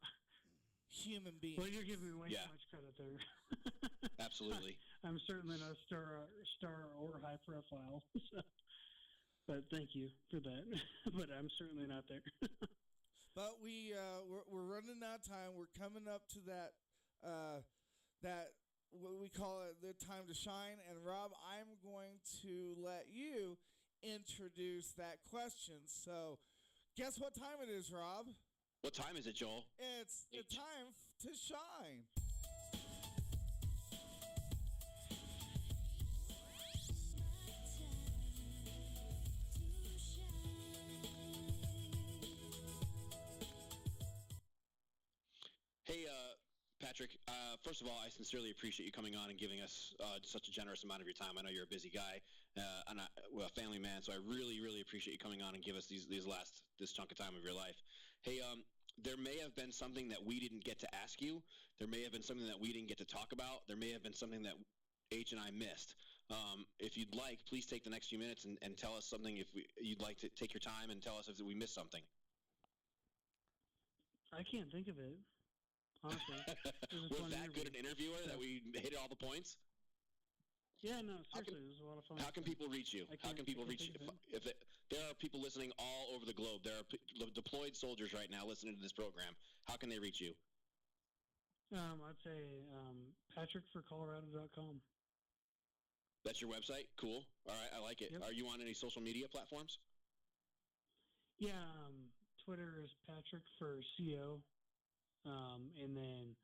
human beings. Well, you're giving me way too much credit there. Absolutely. I'm certainly not a star or high profile. But thank you for that. But I'm certainly not there. But we're running out of time. We're coming up to that what we call it the time to shine. And Rob, I'm going to let you introduce that question. So, guess what time it is, Rob? What time is it, Joel? It's the time to shine. Hey, Patrick, first of all, I sincerely appreciate you coming on and giving us such a generous amount of your time. I know you're a busy guy and a family man, so I really, really appreciate you coming on and give us this chunk of time of your life. Hey, there may have been something that we didn't get to ask you. There may have been something that we didn't get to talk about. There may have been something that H and I missed. If you'd like, please take the next few minutes and tell us something. You'd like to take your time and tell us if we missed something. I can't think of it. Honestly, was that good an interviewer that we hit all the points? Yeah, no, seriously, it was a lot of fun. How can people reach you? How can people reach you? There are people listening all over the globe. There are deployed soldiers right now listening to this program. How can they reach you? I'd say patrickforcolorado.com. That's your website? Cool. All right, I like it. Yep. Are you on any social media platforms? Yeah, Twitter is Patrick for CO. And then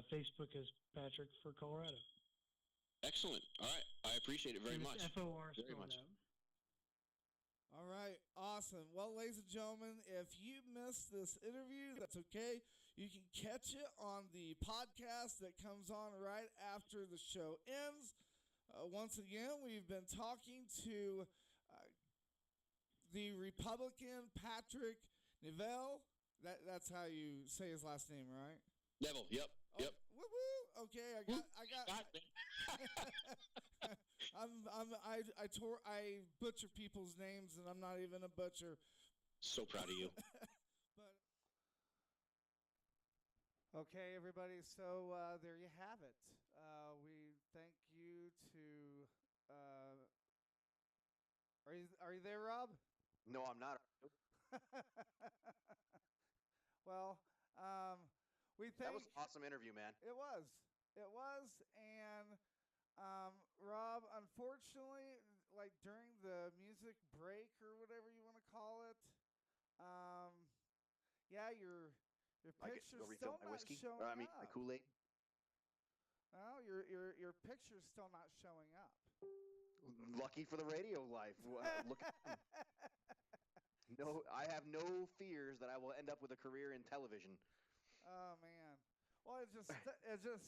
Facebook is Patrick for Colorado. Excellent. All right. I appreciate it very much. FOR very much. Out. All right. Awesome. Well, ladies and gentlemen, if you missed this interview, that's okay. You can catch it on the podcast that comes on right after the show ends. Once again, we've been talking to the Republican Patrick Neville. That's how you say his last name, right? Neville. Yep. Oh, yep. Woo woo. Okay, I got. I butcher people's names, and I'm not even a butcher. So proud of you. But okay, everybody. So there you have it. We thank you to. Are you there, Rob? No, I'm not. Well, we think that was an awesome interview, man. It was, and Rob, unfortunately, like during the music break or whatever you want to call it, yeah, your picture's still not showing up. The Kool-Aid. No, your picture's still not showing up. Lucky for the radio life. Look at them. No, I have no fears that I will end up with a career in television. Oh man. Well, it just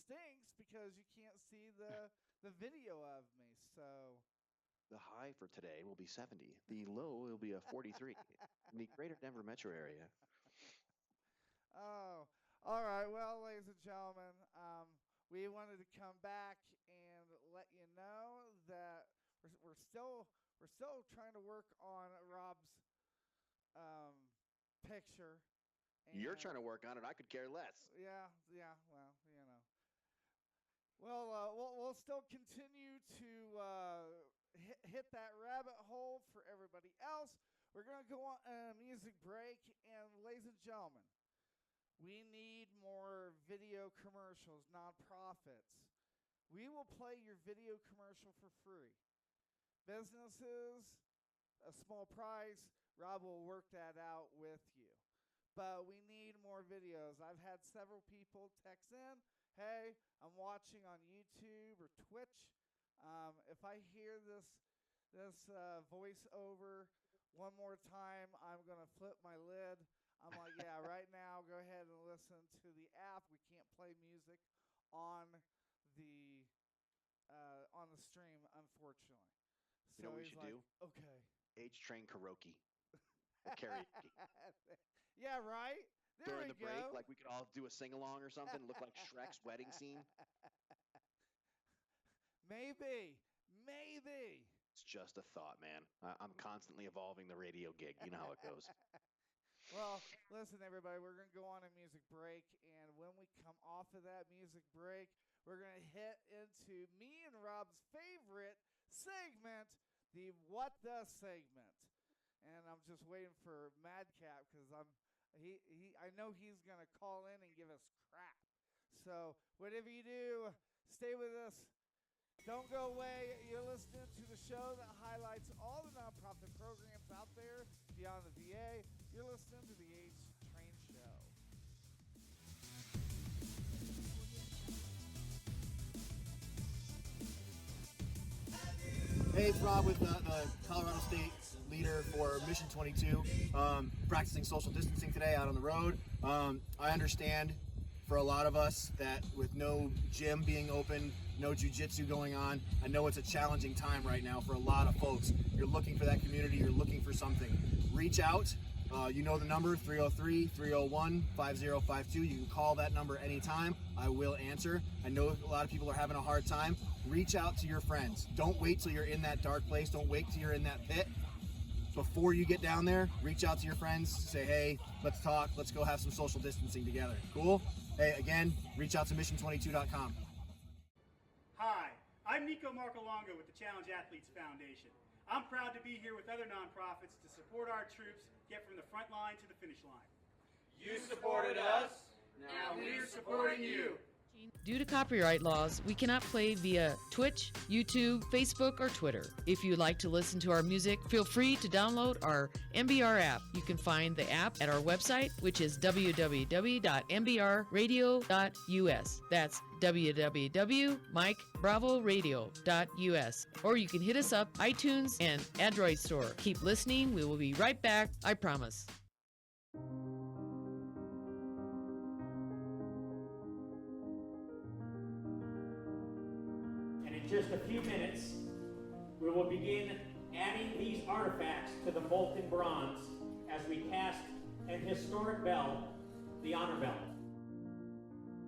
stinks because you can't see the video of me. So the high for today will be 70. The low will be a 43 in the greater Denver metro area. Oh, all right. Well, ladies and gentlemen, we wanted to come back and let you know that we're still trying to work on Rob's picture, You're trying to work on it. I could care less. Yeah, well, Well, we'll still continue to hit that rabbit hole for everybody else. We're going to go on a music break, and ladies and gentlemen, we need more video commercials, nonprofits. We will play your video commercial for free. Businesses, a small price, Rob will work that out with you. But we need more videos. I've had several people text in, hey, I'm watching on YouTube or Twitch. If I hear this voiceover one more time, I'm going to flip my lid. I'm like, yeah, right now, go ahead and listen to the app. We can't play music on the stream, unfortunately. You know what we should do? Okay. HTrain karaoke. Or karaoke. Yeah, right? There During we the break, go. like we could all do a sing-along or something, look like Shrek's wedding scene. Maybe. It's just a thought, man. I'm constantly evolving the radio gig. You know how it goes. Well, listen, everybody, we're going to go on a music break, and when we come off of that music break, we're going to hit into me and Rob's favorite segment, the What The segment. And I'm just waiting for Madcap because I know he's going to call in and give us crap. So whatever you do, stay with us. Don't go away. You're listening to the show that highlights all the nonprofit programs out there beyond the VA. You're listening to the HTrain Show. Hey, it's Rob with the Colorado State leader for Mission 22. Practicing social distancing today out on the road. I understand for a lot of us that with no gym being open, no jiu-jitsu going on, I know it's a challenging time right now for a lot of folks. You're looking for that community, you're looking for something. Reach out. You know the number, 303-301-5052. You can call that number anytime. I will answer. I know a lot of people are having a hard time. Reach out to your friends. Don't wait till you're in that dark place. Don't wait till you're in that pit. Before you get down there, reach out to your friends. Say, hey, let's talk. Let's go have some social distancing together. Cool? Hey, again, reach out to mission22.com. Hi, I'm Nico Marcolongo with the Challenge Athletes Foundation. I'm proud to be here with other nonprofits to support our troops get from the front line to the finish line. You supported us, now we're supporting you. Due to copyright laws, we cannot play via Twitch, YouTube, Facebook, or Twitter. If you'd like to listen to our music, feel free to download our MBR app. You can find the app at our website, which is www.mbrradio.us. That's www.mikebravoradio.us. Or you can hit us up, iTunes and Android store. Keep listening. We will be right back. I promise. Just a few minutes, we will begin adding these artifacts to the molten bronze as we cast an historic bell, the Honor Bell.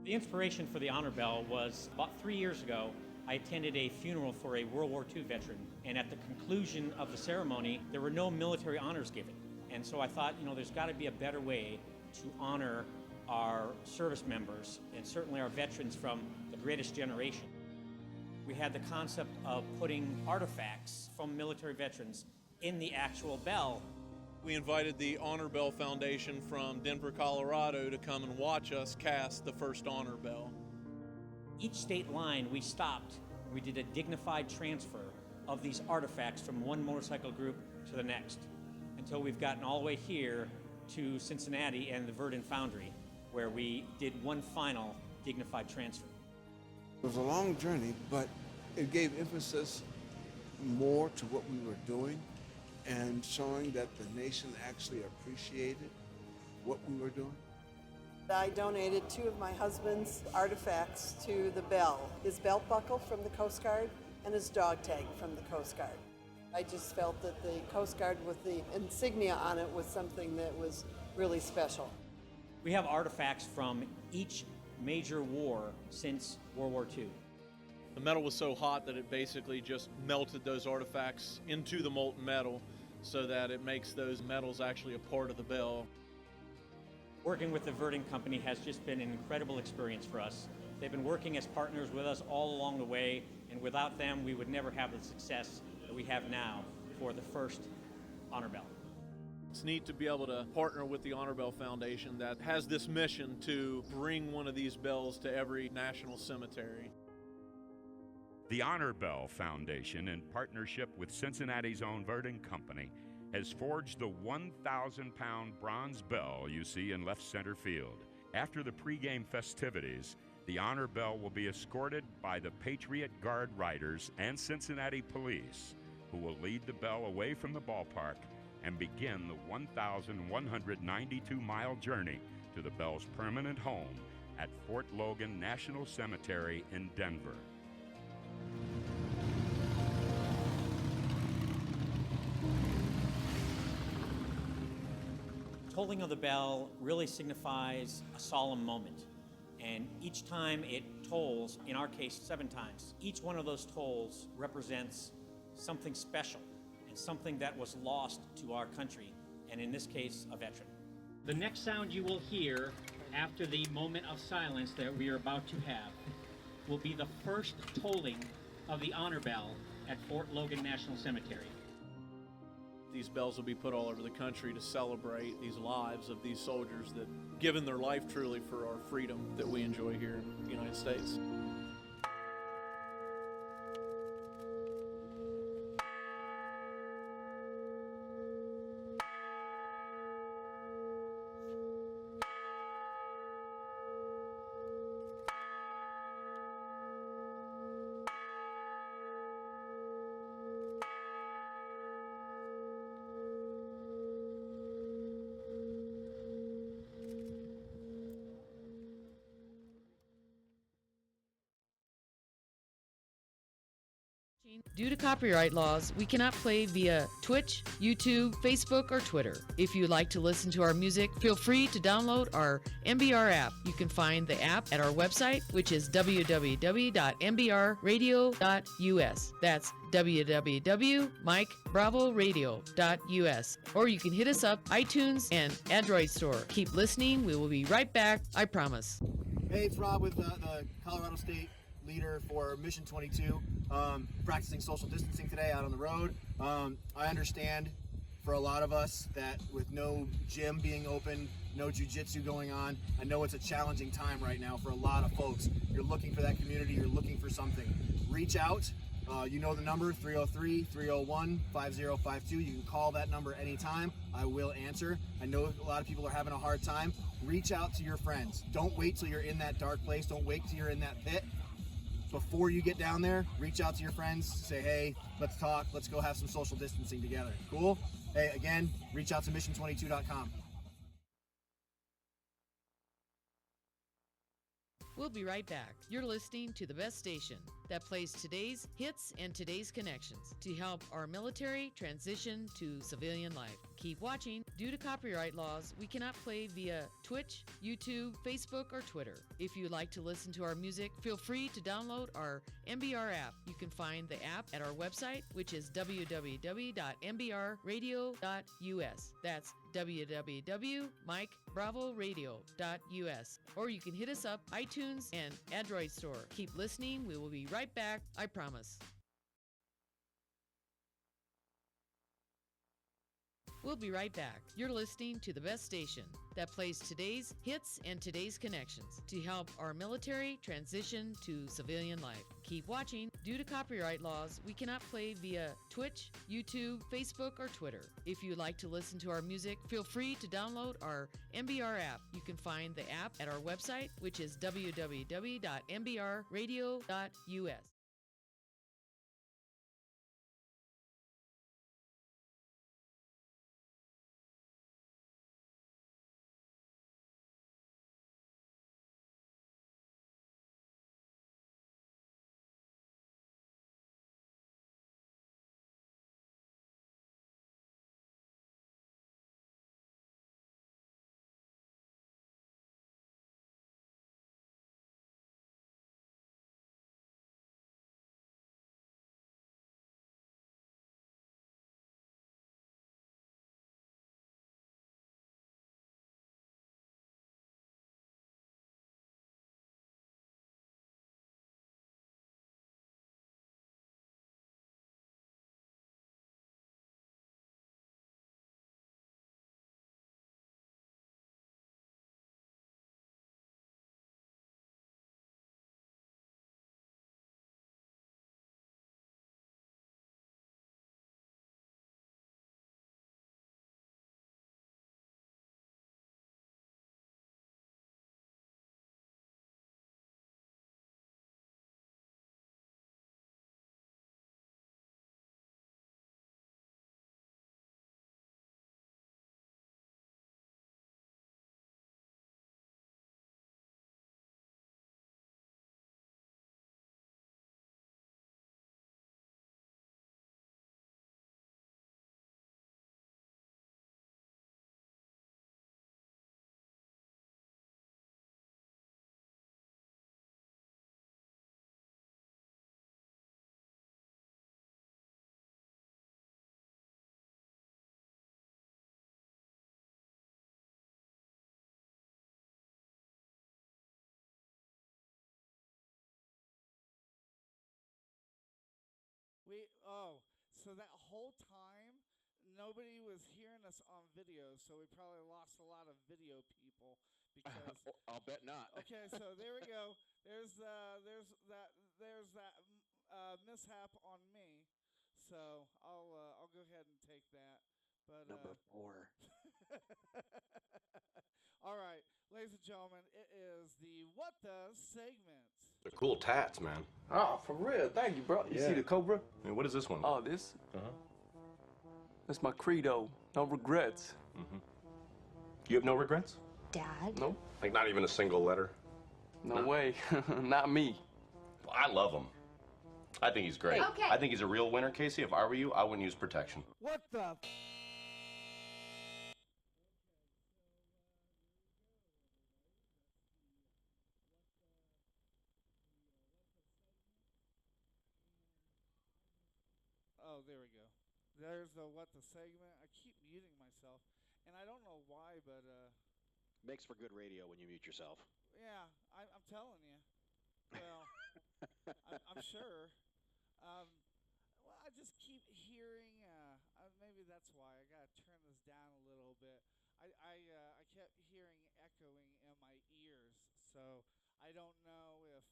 The inspiration for the Honor Bell was about 3 years ago. I attended a funeral for a World War II veteran, and at the conclusion of the ceremony, there were no military honors given. And so I thought, there's got to be a better way to honor our service members, and certainly our veterans from the greatest generation. We had the concept of putting artifacts from military veterans in the actual bell. We invited the Honor Bell Foundation from Denver, Colorado to come and watch us cast the first Honor Bell. Each state line we stopped, we did a dignified transfer of these artifacts from one motorcycle group to the next until we've gotten all the way here to Cincinnati and the Verdun Foundry, where we did one final dignified transfer. It was a long journey, but it gave emphasis more to what we were doing and showing that the nation actually appreciated what we were doing. I donated 2 of my husband's artifacts to the bell, his belt buckle from the Coast Guard and his dog tag from the Coast Guard. I just felt that the Coast Guard with the insignia on it was something that was really special. We have artifacts from each major war since World War II. The metal was so hot that it basically just melted those artifacts into the molten metal so that it makes those metals actually a part of the bell. Working with the Verdant Company has just been an incredible experience for us. They've been working as partners with us all along the way, and without them, we would never have the success that we have now for the first Honor Bell. It's neat to be able to partner with the Honor Bell Foundation that has this mission to bring one of these bells to every national cemetery. The Honor Bell Foundation, in partnership with Cincinnati's own Verdant Company, has forged the 1,000-pound bronze bell you see in left center field. After the pregame festivities, the Honor Bell will be escorted by the Patriot Guard Riders and Cincinnati Police, who will lead the bell away from the ballpark and begin the 1,192-mile journey to the bell's permanent home at Fort Logan National Cemetery in Denver. Tolling of the bell really signifies a solemn moment. And each time it tolls, in our case 7 times, each one of those tolls represents something special and something that was lost to our country, and in this case, a veteran. The next sound you will hear after the moment of silence that we are about to have will be the first tolling of the Honor Bell at Fort Logan National Cemetery. These bells will be put all over the country to celebrate these lives of these soldiers that given their life truly for our freedom that we enjoy here in the United States. Due to copyright laws, we cannot play via Twitch, YouTube, Facebook, or Twitter. If you'd like to listen to our music, feel free to download our MBR app. You can find the app at our website, which is www.mbrradio.us. That's www.mikebravoradio.us. Or you can hit us up iTunes and Android store. Keep listening. We will be right back. I promise. Hey, it's Rob with the Colorado State leader for Mission 22, practicing social distancing today out on the road. I understand for a lot of us that with no gym being open, no jiu-jitsu going on, I know it's a challenging time right now for a lot of folks. You're looking for that community, you're looking for something. Reach out. You know the number, 303-301-5052. You can call that number anytime. I will answer. I know a lot of people are having a hard time. Reach out to your friends. Don't wait till you're in that dark place. Don't wait till you're in that pit. Before you get down there, reach out to your friends, say, hey, let's talk, let's go have some social distancing together. Cool? Hey, again, reach out to mission22.com. We'll be right back. You're listening to the best station that plays today's hits and today's connections to help our military transition to civilian life. Keep watching. Due to copyright laws, we cannot play via Twitch, YouTube, Facebook, or Twitter. If you'd like to listen to our music, feel free to download our MBR app. You can find the app at our website, which is www.mbrradio.us. That's www.mikebravoradio.us. Or you can hit us up iTunes and Android store. Keep listening. We will be right back. I promise. We'll be right back. You're listening to the best station that plays today's hits and today's connections to help our military transition to civilian life. Keep watching. Due to copyright laws, we cannot play via Twitch, YouTube, Facebook, or Twitter. If you'd like to listen to our music, feel free to download our MBR app. You can find the app at our website, which is www.mbrradio.us. So that whole time, nobody was hearing us on video, so we probably lost a lot of video people because. I'll bet not. Okay, so there we go. There's that mishap on me. So I'll go ahead and take that. But Number 4. All right, ladies and gentlemen, it is the What the segment. They're cool tats, man. Oh, for real. Thank you, bro. You see the Cobra? And what is this one? Oh, this? Uh-huh. That's my credo. No regrets. Mm-hmm. You have no regrets? Dad? No? Like not even a single letter? No way. Not me. Well, I love him. I think he's great. Okay. I think he's a real winner, Casey. If I were you, I wouldn't use protection. What the? Oh, there we go. There's the What the segment. I keep muting myself, and I don't know why, but Makes for good radio when you mute yourself. yeah, I'm telling you. Well, I'm sure. Well, I just keep hearing. Maybe that's why I gotta turn this down a little bit. I kept hearing echoing in my ears, so I don't know if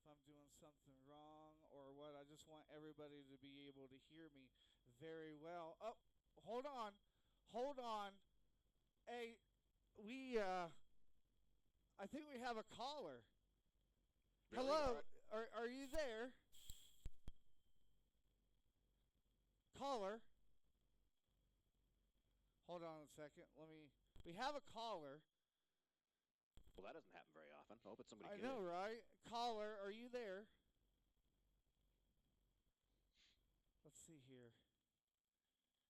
I'm doing something wrong or what. I just want everybody to be able to hear me very well. Oh, hold on. Hey, I think we have a caller. Really? Hello, are you there? Caller. Hold on a second. We have a caller. Well, that doesn't happen very often. I hope it's somebody I good. know, right? Caller, are you there? Let's see here.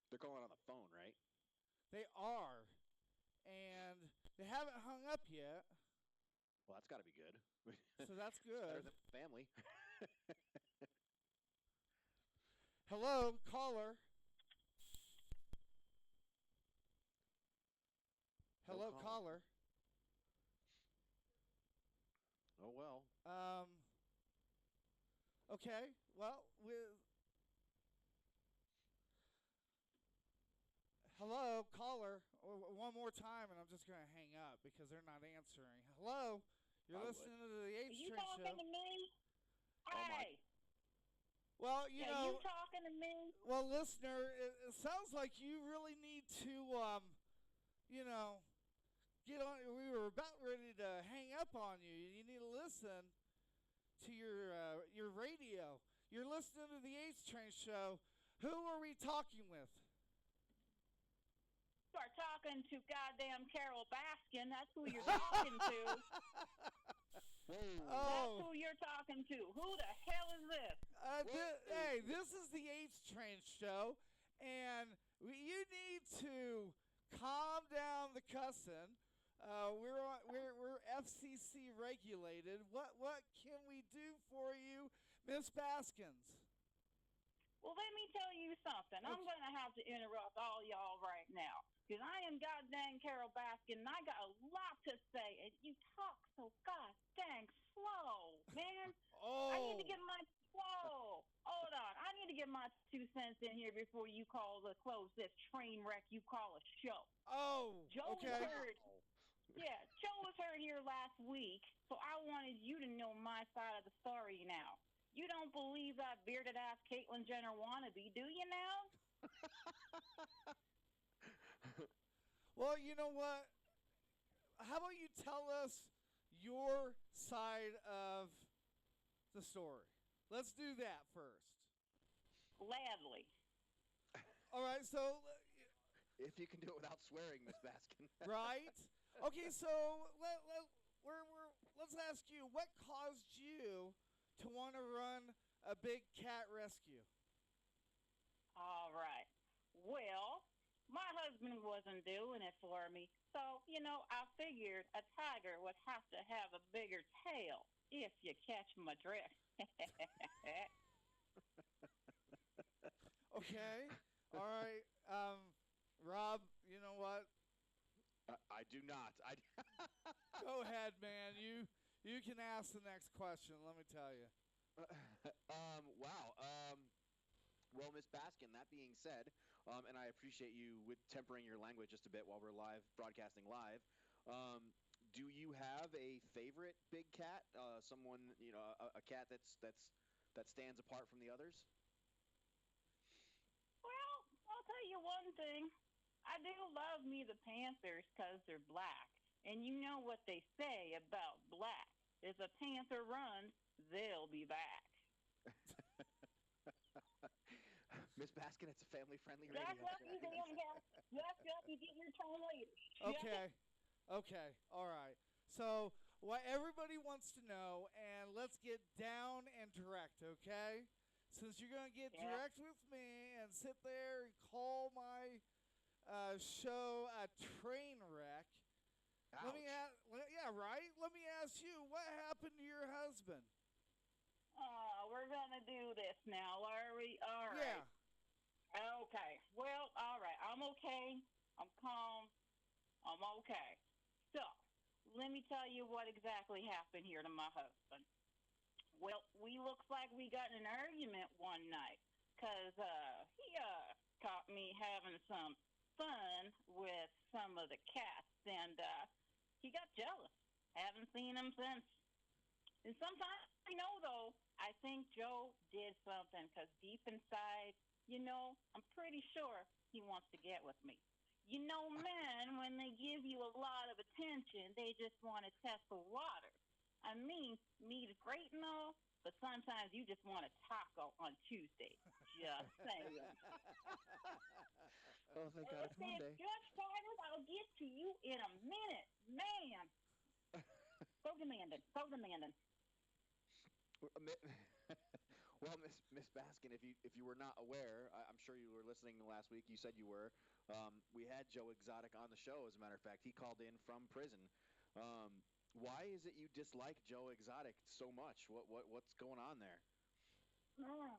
They're calling on the phone, right? They are. And they haven't hung up yet. Well, that's got to be good. So that's Better good. than family. Hello, caller. Hello, caller. Oh, well. Okay. Well, hello, caller. One more time, and I'm just going to hang up because they're not answering. Hello? You're listening to the HTrain show. You talking to me? Hey. Well, you know. You talking to me? Well, listener, it sounds like you really need to, get on. We were about ready to hang up on you. You need to listen to your radio. You're listening to the HTrain show. Who are we talking with? You are talking to goddamn Carol Baskin. That's who you're talking to. That's who you're talking to. Who the hell is this? Hey, this is the HTrain show, and you need to calm down the cussing. We're FCC regulated. What can we do for you, Miss Baskins? Well, let me tell you something. I'm going to have to interrupt all y'all right now. Because I am goddamn Carol Baskin, and I got a lot to say, and you talk so goddamn slow, man. I need to get my Hold on. I need to get my 2 cents in here before you close this train wreck you call a show. Oh, Joe okay. was heard. Yeah, Joe was heard here last week, so I wanted you to know my side of the story now. You don't believe that bearded-ass Caitlyn Jenner wannabe, do you now? Well, you know what? How about you tell us your side of the story? Let's do that first. Gladly. All right, so... If you can do it without swearing, Miss Baskin. Right? Okay, so let's ask you, what caused you to want to run a big cat rescue? All right. Well, my husband wasn't doing it for me, so, I figured a tiger would have to have a bigger tail, if you catch my drift. Okay. All right. Rob, you know what? I do not. Go ahead, man. You can ask the next question, let me tell you. Wow. Well, Miss Baskin, that being said, and I appreciate you with tempering your language just a bit while we're broadcasting live. Do you have a favorite big cat? Someone, a cat that stands apart from the others? Well, I'll tell you one thing. I do love me the Panthers because they're black. And you know what they say about black. If a panther runs, they'll be back. Miss Baskin, it's a family-friendly radio. That's up, you damn gal. That's up, you get your turn later. Okay. All right. So, what everybody wants to know, and let's get down and direct, okay? Since you're going to get direct with me and sit there and call my show a train wreck, let me ask you, what happened to your husband? We're going to do this now, are we? All right. Yeah. Okay. Well, all right. I'm okay. I'm calm. I'm okay. So, let me tell you what exactly happened here to my husband. Well, we looks like we got in an argument one night because he caught me having some fun with some of the cats, and he got jealous. Haven't seen him since. And sometimes, though, I think Joe did something because deep inside, I'm pretty sure he wants to get with me. Men, when they give you a lot of attention, they just want to test the water. I mean, meat is great and all, but sometimes you just want a taco on Tuesday. Just saying. Oh, thank God it's Monday. Judge Tigers, I'll get to you in a minute. Man. So demanding. Well, Miss Baskin, if you were not aware, I'm sure you were listening last week. You said you were. We had Joe Exotic on the show. As a matter of fact, he called in from prison. Why is it you dislike Joe Exotic so much? What's going on there? Well,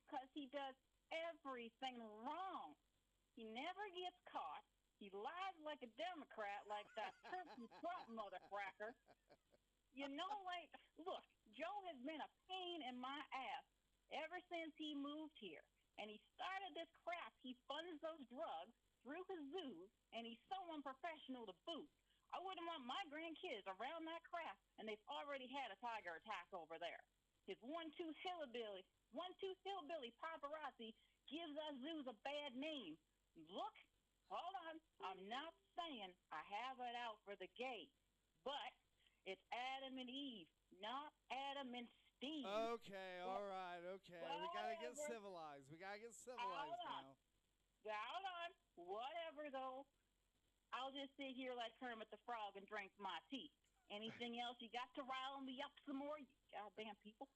because he does everything wrong. He never gets caught. He lies like a Democrat, like that Trump motherfucker. Look, Joe has been a pain in my ass ever since he moved here. And he started this crap. He funds those drugs through his zoos, and he's so unprofessional to boot. I wouldn't want my grandkids around that crap, and they've already had a tiger attack over there. His one-two hillbilly paparazzi gives us zoos a bad name. Look, hold on. I'm not saying I have it out for the gay, but it's Adam and Eve, not Adam and Steve. Okay, all right, okay. We gotta get civilized. Hold on. Whatever, though. I'll just sit here like Kermit the Frog and drink my tea. Anything else you got to rile me up some more, you goddamn people?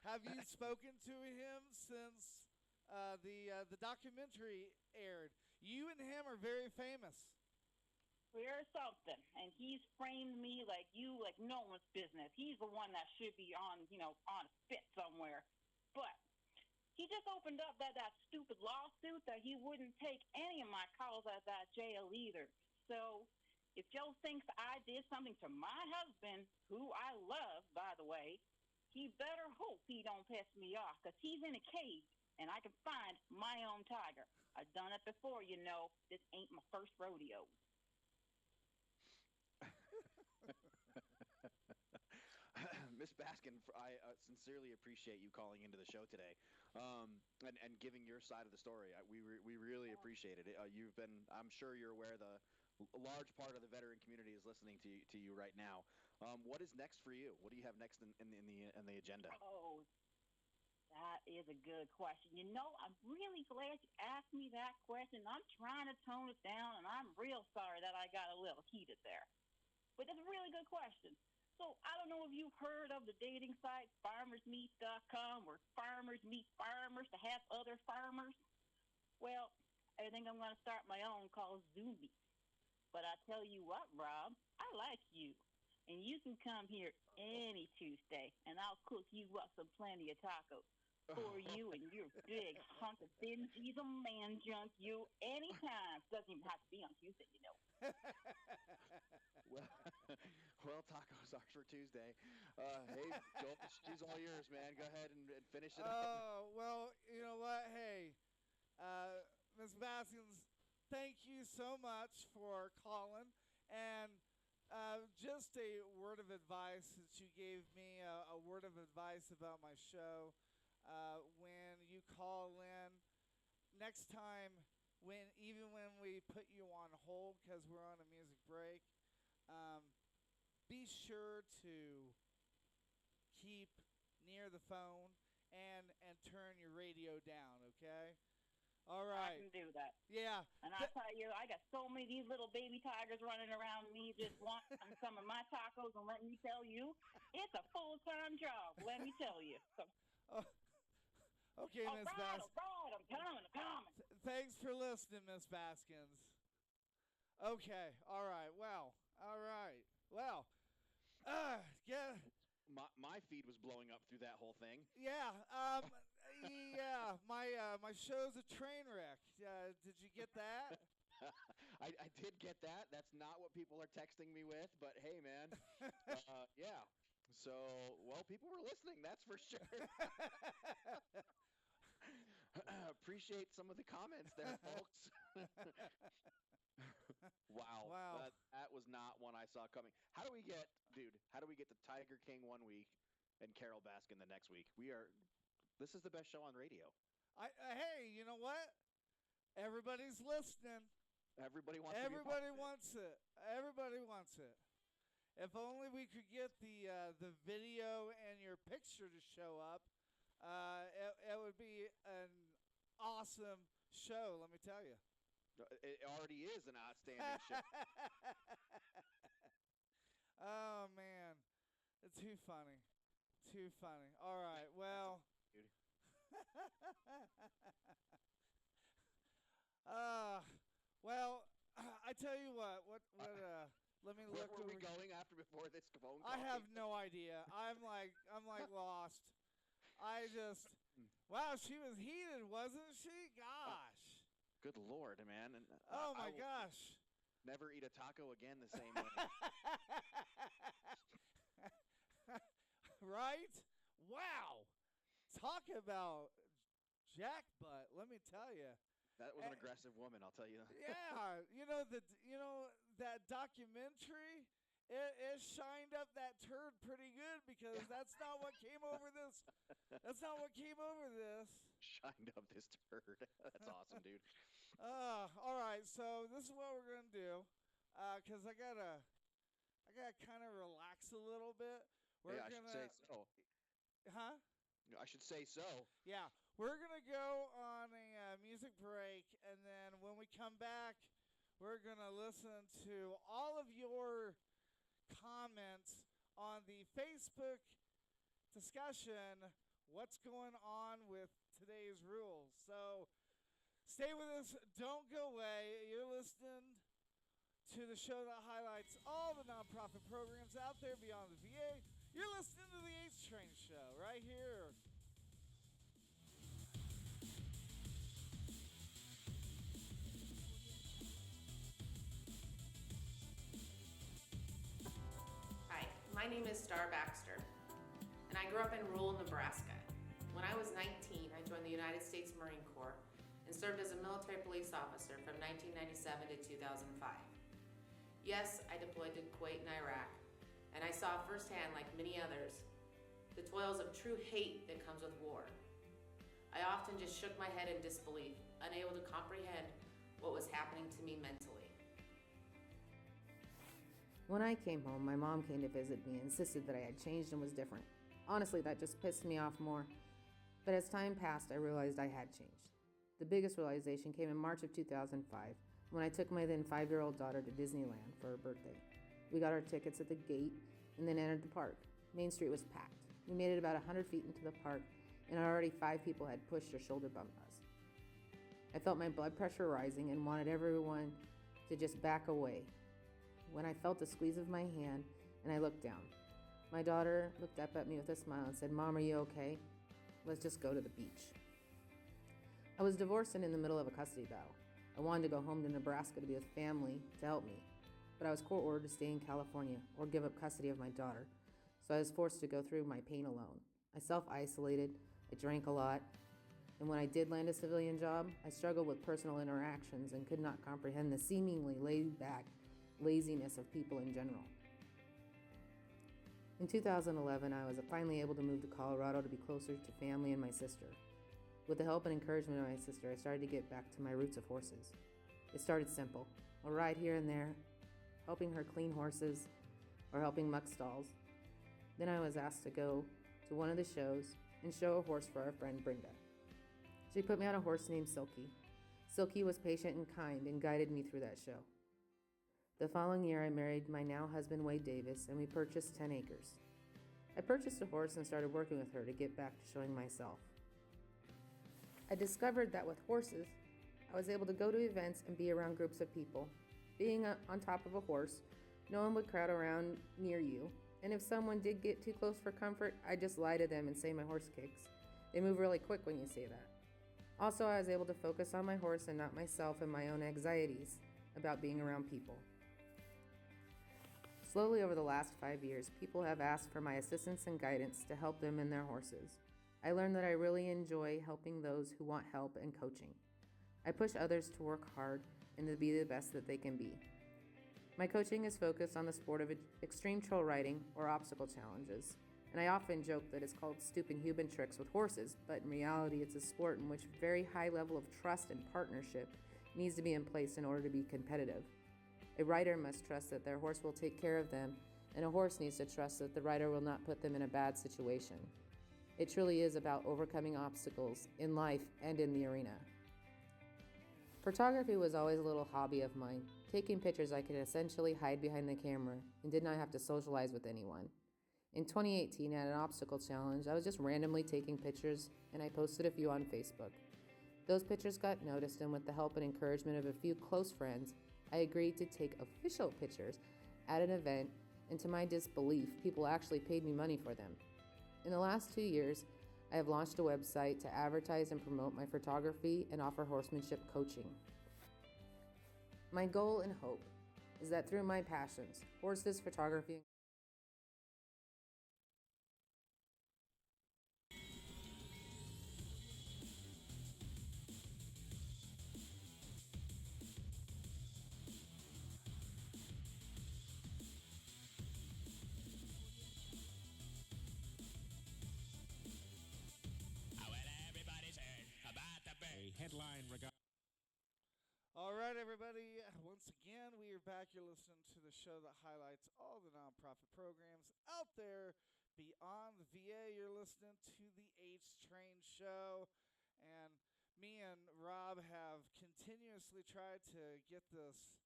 Have you spoken to him since the documentary aired? You and him are very famous. We're something, and he's framed me like no one's business. He's the one that should be on a spit somewhere. But he just opened up that stupid lawsuit that he wouldn't take any of my calls at that jail either. So if Joe thinks I did something to my husband, who I love, by the way, he better hope he don't piss me off, because he's in a cage, and I can find my own tiger. I've done it before, This ain't my first rodeo. Miss Baskin, I sincerely appreciate you calling into the show today, and giving your side of the story. We really appreciate it. I'm sure you're aware a large part of the veteran community is listening to you right now. What is next for you? What do you have next in the agenda? Oh, that is a good question. I'm really glad you asked me that question. I'm trying to tone it down, and I'm real sorry that I got a little heated there. But that's a really good question. So I don't know if you've heard of the dating site farmersmeet.com, where farmers meet farmers to have other farmers. Well, I think I'm going to start my own called Zoomies. But I tell you what, Rob, I like you. And you can come here any Tuesday, and I'll cook you up some plenty of tacos for you and your big hunk of thin cheese of man junk you anytime. Doesn't even have to be on Tuesday, Well, tacos are for Tuesday. Hey, Joel, she's all yours, man. Go ahead and finish it up. Oh, well, you know what? Hey, Ms. Baskins, thank you so much for calling. And just a word of advice, since you gave me a word of advice about my show. When you call in, next time, even when we put you on hold because we're on a music break, be sure to keep near the phone and turn your radio down, okay? All right. I can do that. Yeah. And I'll tell you, I got so many of these little baby tigers running around me just wanting some of my tacos, and let me tell you, it's a full-time job, let me tell you. So, Okay, Miss Baskins. All right, I'm coming. Thanks for listening, Miss Baskins. Okay, all right. Well, all right. Well, yeah. My feed was blowing up through that whole thing. Yeah. Yeah. My show's a train wreck. Did you get that? I did get that. That's not what people are texting me with, but hey, man. Yeah. So, well, people were listening, that's for sure. Appreciate some of the comments there, folks. Wow. That was not one I saw coming. How do we get the Tiger King one week and Carol Baskin the next week? This is the best show on radio. Hey, you know what? Everybody's listening. Everybody wants Everybody wants it. Everybody wants it. If only we could get the video and your picture to show up, it would be an awesome show, let me tell you. It already is an outstanding show. Oh, man. It's too funny. Too funny. All right, well. Well, I tell you what let me look. Where were we going before this phone call? I have no idea. I'm like lost. Wow, she was heated, wasn't she? Gosh. Good Lord, man. And, oh my gosh. Never eat a taco again the same way. Right? Wow. Talk about jackbutt, let me tell you. That was an aggressive woman, I'll tell you. Yeah, that documentary, it shined up that turd pretty good because that's not what came over this. That's not what came over this. Shined up this turd. That's awesome, dude. All right, so this is what we're gonna do, because I gotta kind of relax a little bit. I should say so. Huh? I should say so. Yeah, we're going to go on a music break, and then when we come back, we're going to listen to all of your comments on the Facebook discussion, what's going on with today's rules. So stay with us. Don't go away. You're listening to the show that highlights all the nonprofit programs out there beyond the VA. You're listening to the HTrain Show right here. Hi, my name is Star Baxter, and I grew up in rural Nebraska. When I was 19, I joined the United States Marine Corps and served as a military police officer from 1997 to 2005. Yes, I deployed to Kuwait and Iraq, and I saw firsthand, like many others, the toils of true hate that comes with war. I often just shook my head in disbelief, unable to comprehend what was happening to me mentally. When I came home, my mom came to visit me and insisted that I had changed and was different. Honestly, that just pissed me off more. But as time passed, I realized I had changed. The biggest realization came in March of 2005, when I took my then 5-year-old daughter to Disneyland for her birthday. We got our tickets at the gate and then entered the park. Main Street was packed. We made it about 100 feet into the park, and already 5 people had pushed or shoulder bumped us. I felt my blood pressure rising and wanted everyone to just back away. When I felt a squeeze of my hand and I looked down, my daughter looked up at me with a smile and said, "Mom, are you okay? Let's just go to the beach." I was divorced and in the middle of a custody battle. I wanted to go home to Nebraska to be with family to help me, but I was court ordered to stay in California or give up custody of my daughter. so I was forced to go through my pain alone. I self-isolated, I drank a lot, and when I did land a civilian job, I struggled with personal interactions and could not comprehend the seemingly laid-back laziness of people in general. In 2011, I was finally able to move to Colorado to be closer to family and my sister. With the help and encouragement of my sister, I started to get back to my roots of horses. It started simple, a ride here and there, helping her clean horses or helping muck stalls. Then I was asked to go to one of the shows and show a horse for our friend Brenda. She put me on a horse named Silky. Silky was patient and kind and guided me through that show. The following year, I married my now husband Wade Davis, and we purchased 10 acres. I purchased a horse and started working with her to get back to showing myself. I discovered that with horses, I was able to go to events and be around groups of people. Being on top of a horse, no one would crowd around near you, and if someone did get too close for comfort, I'd just lie to them and say my horse kicks. They move really quick when you say that. Also, I was able to focus on my horse and not myself and my own anxieties about being around people. Slowly over the last 5 years, people have asked for my assistance and guidance to help them and their horses. I learned that I really enjoy helping those who want help and coaching. I push others to work hard and to be the best that they can be. My coaching is focused on the sport of extreme trail riding or obstacle challenges, and I often joke that it's called stupid human tricks with horses, but in reality it's a sport in which a very high level of trust and partnership needs to be in place in order to be competitive. A rider must trust that their horse will take care of them, and a horse needs to trust that the rider will not put them in a bad situation. It truly is about overcoming obstacles in life and in the arena. Photography was always a little hobby of mine. Taking pictures I could essentially hide behind the camera and did not have to socialize with anyone. In 2018, at an obstacle challenge, I was just randomly taking pictures and I posted a few on Facebook. Those pictures got noticed, and with the help and encouragement of a few close friends, I agreed to take official pictures at an event, and to my disbelief, people actually paid me money for them. In the last 2 years, I have launched a website to advertise and promote my photography and offer horsemanship coaching. My goal and hope is that through my passions, horses, photography, Headline regarding. All right, everybody. Once again, we are back. You're listening to the show that highlights all the nonprofit programs out there beyond the VA. You're listening to the HTrain show. And me and Rob have continuously tried to get this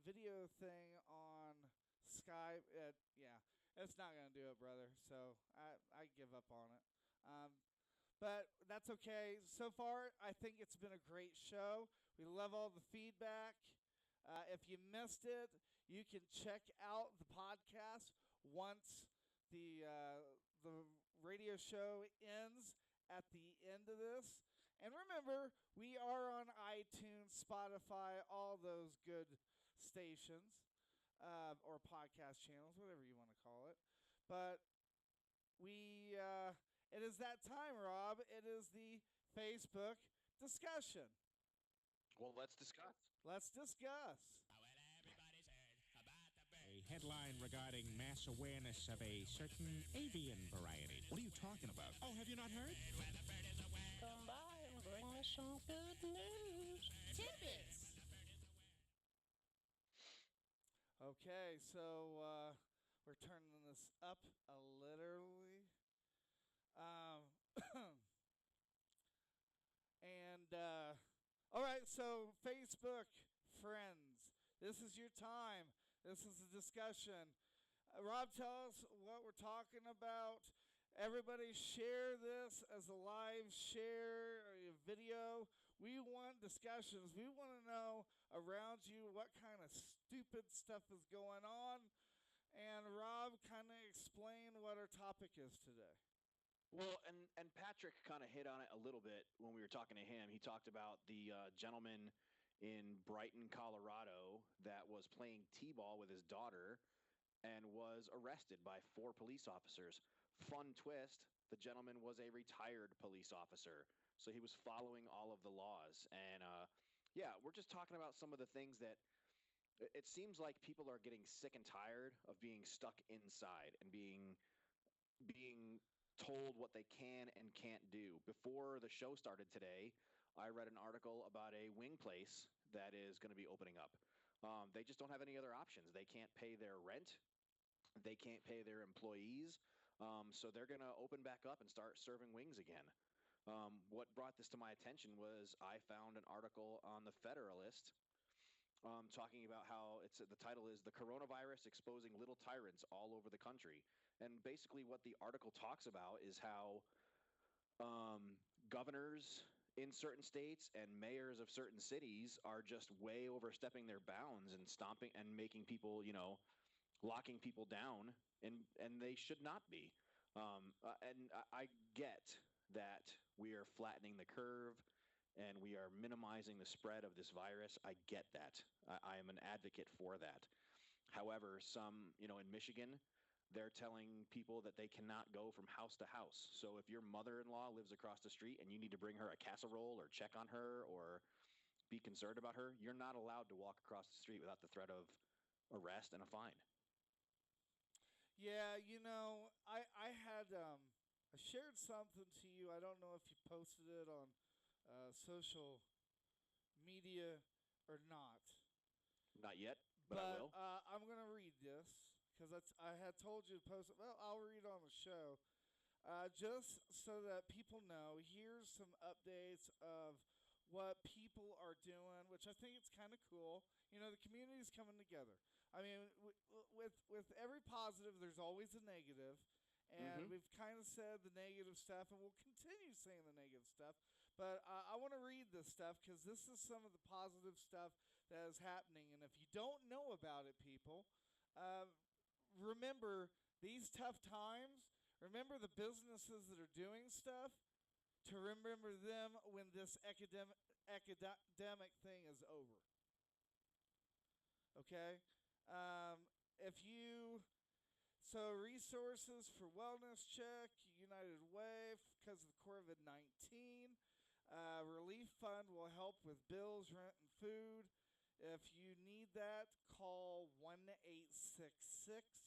video thing on Skype. It's not going to do it, brother. So I give up on it. But that's okay. So far, I think it's been a great show. We love all the feedback. If you missed it, you can check out the podcast once the radio show ends at the end of this. And remember, we are on iTunes, Spotify, all those good stations, or podcast channels, whatever you want to call it. But it is that time, Rob. It is the Facebook discussion. Well, let's discuss. Let's discuss. A headline regarding mass awareness of a certain avian variety. What are you talking about? Oh, have you not heard? Come by and bring me some good news. Tidbits. Okay, so we're turning this up a literally. All right, so Facebook friends, this is your time. This is a discussion. Rob, tell us what we're talking about. Everybody share this as a live share or a video. We want discussions. We want to know around you what kind of stupid stuff is going on. And Rob, kind of explain what our topic is today. Well, and Patrick kind of hit on it a little bit when we were talking to him. He talked about the gentleman in Brighton, Colorado, that was playing t-ball with his daughter, and was arrested by 4 police officers. Fun twist, the gentleman was a retired police officer, so he was following all of the laws. And yeah, we're just talking about some of the things that it seems like people are getting sick and tired of being stuck inside and being told what they can and can't do. Before the show started today, I read an article about a wing place that is going to be opening up. They just don't have any other options. They can't pay their rent. They can't pay their employees. So they're going to open back up and start serving wings again. What brought this to my attention was I found an article on the Federalist talking about how the title is "The Coronavirus Exposing Little Tyrants All Over the Country." And basically what the article talks about is how governors in certain states and mayors of certain cities are just way overstepping their bounds and stomping and making people, locking people down, and they should not be. And I get that we are flattening the curve and we are minimizing the spread of this virus. I get that. I am an advocate for that. However, some, in Michigan, they're telling people that they cannot go from house to house. So if your mother-in-law lives across the street and you need to bring her a casserole or check on her or be concerned about her, you're not allowed to walk across the street without the threat of arrest and a fine. Yeah, I had I shared something to you. I don't know if you posted it on social media or not. Not yet, but I will. I'm going to read this because I had told you to post it. Well, I'll read on the show. Just so that people know, here's some updates of what people are doing, which I think it's kind of cool. The community's coming together. I mean, with every positive, there's always a negative. And we've kind of said the negative stuff, and we'll continue saying the negative stuff. But I want to read this stuff because this is some of the positive stuff that is happening. And if you don't know about it, people, remember these tough times. Remember the businesses that are doing stuff. To remember them when this academic thing is over. Okay? So resources for wellness check, United Way because of COVID-19. Relief fund will help with bills, rent, and food. If you need that, call 1-866-211-9966.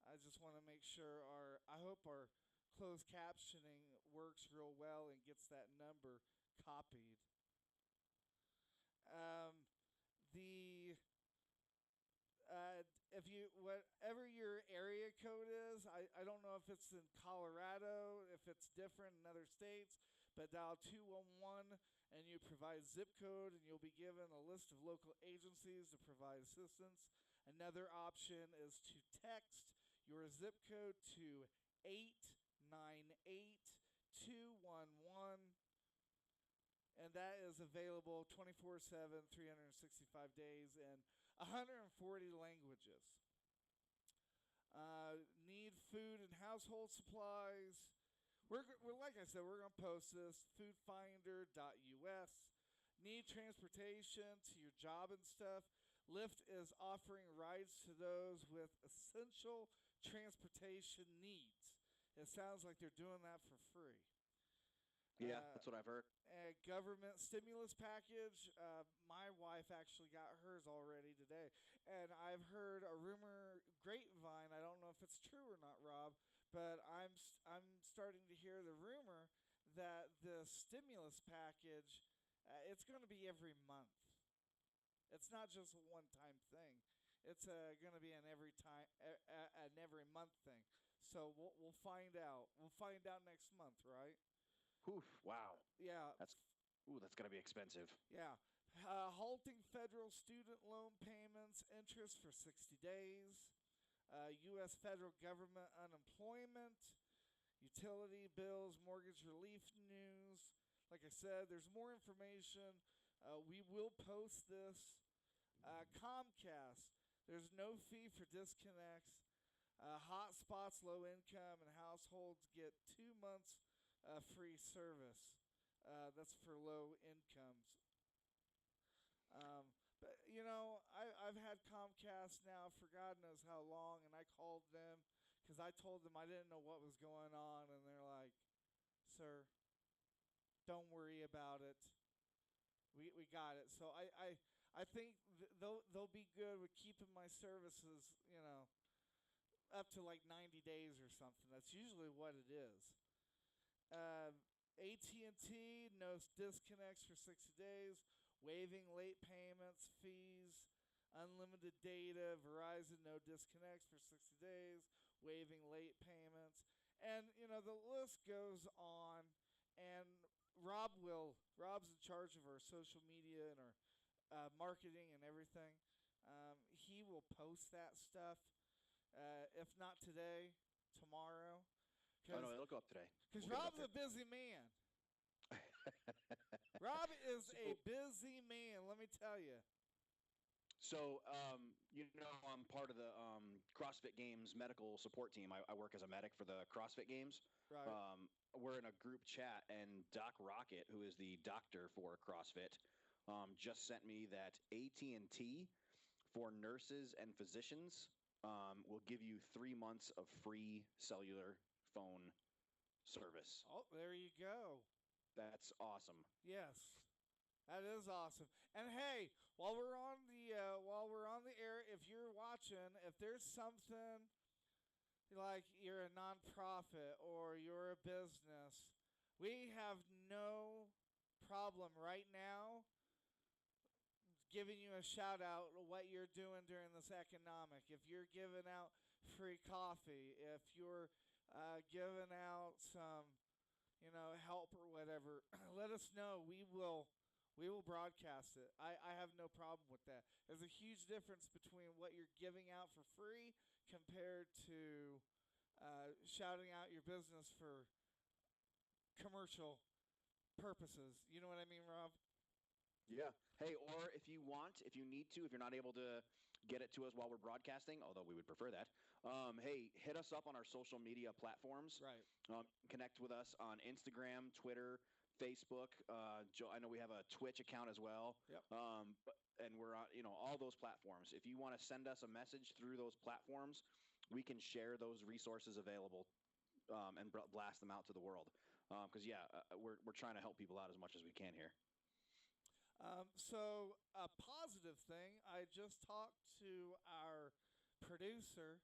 I just want to make sure I hope our closed captioning works real well and gets that number copied. Whatever your area code is, I don't know if it's in Colorado, if it's different in other states, but dial 211 and you provide zip code and you'll be given a list of local agencies to provide assistance. Another option is to text your zip code to 898-211. And that is available 24/7, 365 days in 140 languages. Need food and household supplies. We're like I said, we're going to post this, foodfinder.us. Need transportation to your job and stuff. Lyft is offering rides to those with essential transportation needs. It sounds like they're doing that for free. Yeah, that's what I've heard. Government stimulus package. My wife actually got hers already today. And I've heard a rumor, grapevine, I don't know if it's true or not, Rob, but I'm starting to hear the rumor that the stimulus package, it's going to be every month. It's not just a one-time thing. It's going to be an every month thing. So we'll find out. We'll find out next month, right? Oof, wow. Yeah. That's going to be expensive. Yeah. Halting federal student loan payments, interest for 60 days. U.S. federal government unemployment. Utility bills, mortgage relief news. Like I said, there's more information. We will post this. Comcast. There's no fee for disconnects. Hotspots, low income, and households get 2 months free service. That's for low incomes. I've had Comcast now for God knows how long, and I called them because I told them I didn't know what was going on, and they're like, "Sir, don't worry about it. We got it." So I think they'll be good with keeping my services, up to like 90 days or something. That's usually what it is. AT&T, no disconnects for 60 days, waiving late payments, fees, unlimited data. Verizon, no disconnects for 60 days, waiving late payments. And, the list goes on. And Rob's in charge of our social media and our marketing and everything. He will post that stuff, if not today, tomorrow. Oh, no, it'll go up today. Because Rob's a busy man. Rob is a busy man, let me tell you. So, I'm part of the CrossFit Games medical support team. I work as a medic for the CrossFit Games. Right. We're in a group chat, and Doc Rocket, who is the doctor for CrossFit, just sent me that AT&T for nurses and physicians will give you 3 months of free cellular phone service. Oh, there you go. That's awesome. Yes, that is awesome. And hey, while we're on the air, if you're watching, if there's something like you're a nonprofit or you're a business, we have no problem right now giving you a shout out what you're doing during this economic. If you're giving out free coffee, if you're giving out some help or whatever, let us know. We will broadcast it. I have no problem with that. There's a huge difference between what you're giving out for free compared to shouting out your business for commercial purposes. You know what I mean, Rob? Yeah. Hey, or if you need to, if you're not able to get it to us while we're broadcasting, although we would prefer that, hey, hit us up on our social media platforms. Right. Connect with us on Instagram, Twitter, Facebook. I know we have a Twitch account as well. Yep. And we're on, all those platforms. If you want to send us a message through those platforms, we can share those resources available and blast them out to the world. Because we're trying to help people out as much as we can here. So a positive thing, I just talked to our producer,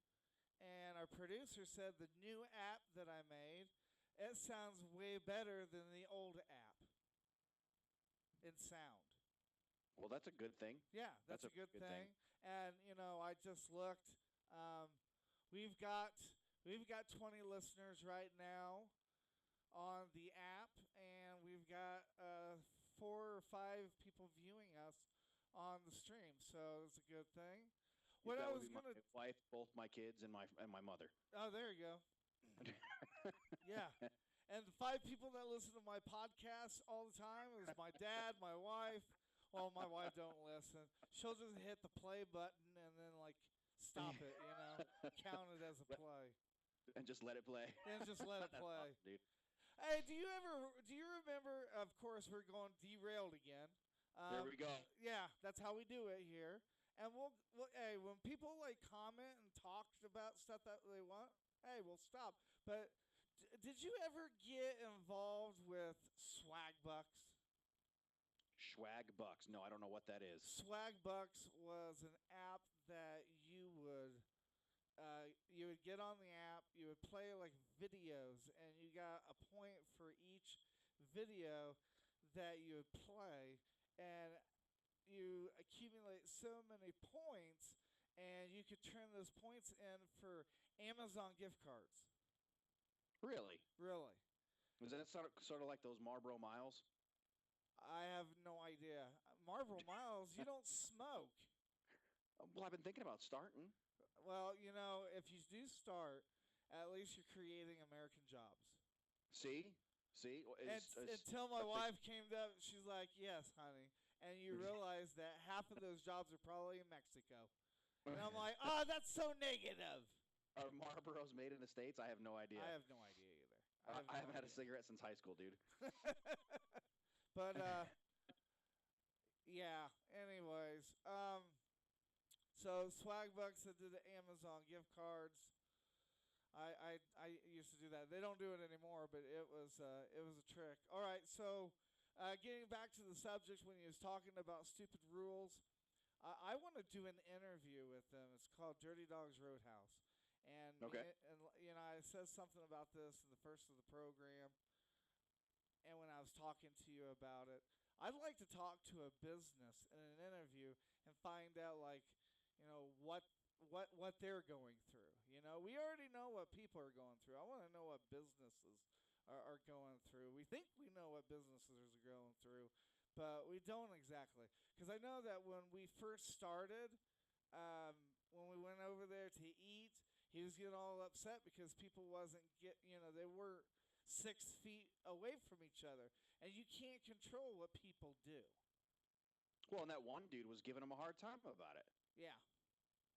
and our producer said the new app that I made, it sounds way better than the old app in sound. Well, that's a good thing. Yeah, that's a good thing. And I just looked. We've got 20 listeners right now on the app, and we've got 4 or 5 people viewing us on the stream, so it's a good thing. What that would be my wife, both my kids, and my mother. Oh, there you go. Yeah. And the 5 people that listen to my podcast all the time is my dad, my wife. Well, my wife don't listen. She'll just hit the play button and then stop it, count it as a play. And just let it play. And just let it play. Awesome, dude. Hey, do you remember, of course, we're going derailed again. There we go. Yeah, that's how we do it here. And hey, when people comment and talk about stuff that they want, hey, we'll stop. But did you ever get involved with Swag Bucks? Swag Bucks? No, I don't know what that is. Swag Bucks was an app that you would get on the app, you would play videos, and you got a point for each video that you would play, and you accumulate so many points, and you could turn those points in for Amazon gift cards. Really? Really. Was that sort of like those Marlboro Miles? I have no idea. Marlboro Miles, you don't smoke. Well, I've been thinking about starting. Well, if you do start, at least you're creating American jobs. See? Until my wife came up, she's like, "Yes, honey." And you realize that half of those jobs are probably in Mexico. And I'm like, "Oh, that's so negative." Are Marlboros made in the States? I have no idea. I have no idea either. I haven't had a cigarette since high school, dude. But, yeah, anyways. So swag bucks that did the Amazon gift cards. I used to do that. They don't do it anymore, but it was a trick. All right, so getting back to the subject when he was talking about stupid rules, I want to do an interview with them. It's called Dirty Dogs Roadhouse, and Okay. I said something about this in the first of the program, and when I was talking to you about it, I'd like to talk to a business in an interview and find out what they're going through. We already know what people are going through. I want to know what businesses are going through. We think we know what businesses are going through, but we don't exactly. Because I know that when we first started, when we went over there to eat, he was getting all upset because people they were 6 feet away from each other, and you can't control what people do. Well, and that one dude was giving him a hard time about it. Yeah.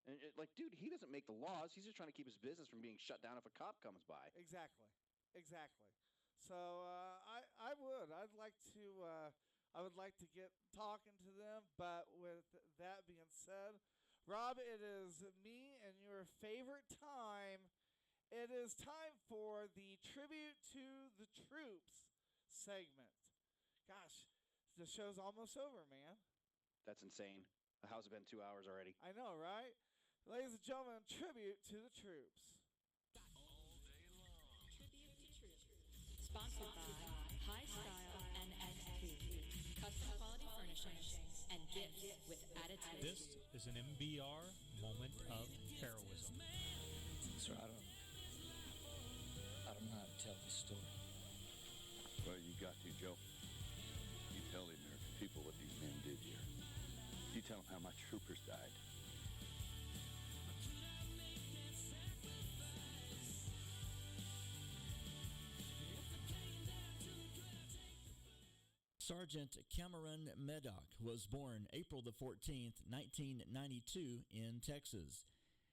And dude, he doesn't make the laws. He's just trying to keep his business from being shut down if a cop comes by. Exactly. So I would like to get talking to them. But with that being said, Rob, it is me and your favorite time. It is time for the tribute to the troops segment. Gosh, the show's almost over, man. That's insane. How's it been 2 hours already? I know, right? Ladies and gentlemen, tribute to the troops. Tribute to Troops. Sponsored by High Style and XP. Custom quality furnishings and gifts with attitude. This is an MBR moment of heroism. Sir, I don't know how to tell this story. Well, you got to, Joe. You tell the American people what these men did here. You tell them how my troopers died. Sergeant Cameron Meddock was born April the 14th, 1992 in Texas.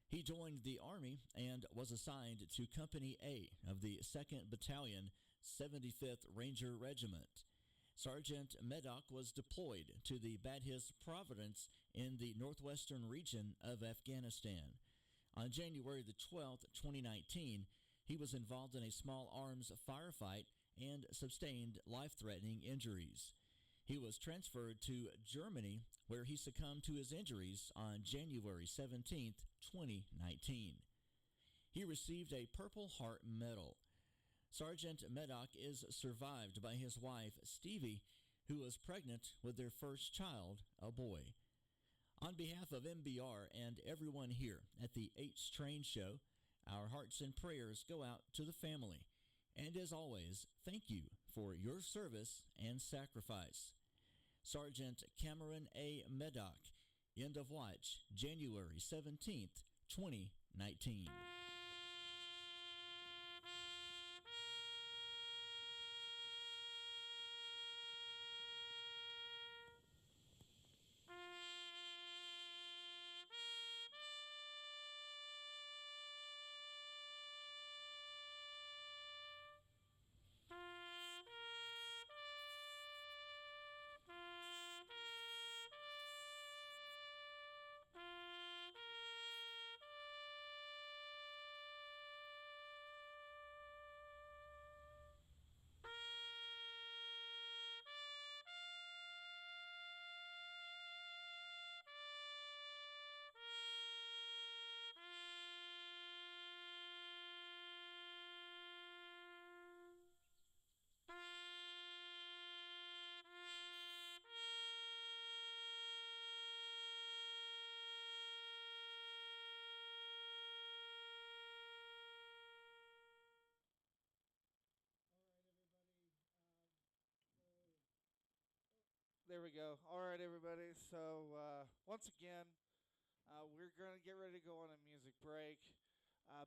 He joined the Army and was assigned to Company A of the 2nd Battalion, 75th Ranger Regiment. Sergeant Meddock was deployed to the Badhis Providence in the northwestern region of Afghanistan. On January the 12th, 2019, he was involved in a small arms firefight and sustained life-threatening injuries. He was transferred to Germany, where he succumbed to his injuries on January 17, 2019. He received a Purple Heart Medal. Sergeant Meddock is survived by his wife, Stevie, who was pregnant with their first child, a boy. On behalf of MBR and everyone here at the HTrain show, our hearts and prayers go out to the family. And as always, thank you for your service and sacrifice. Sergeant Cameron A. Meddock, end of watch, January 17th, 2019. There we go. All right, everybody. So once again, we're going to get ready to go on a music break.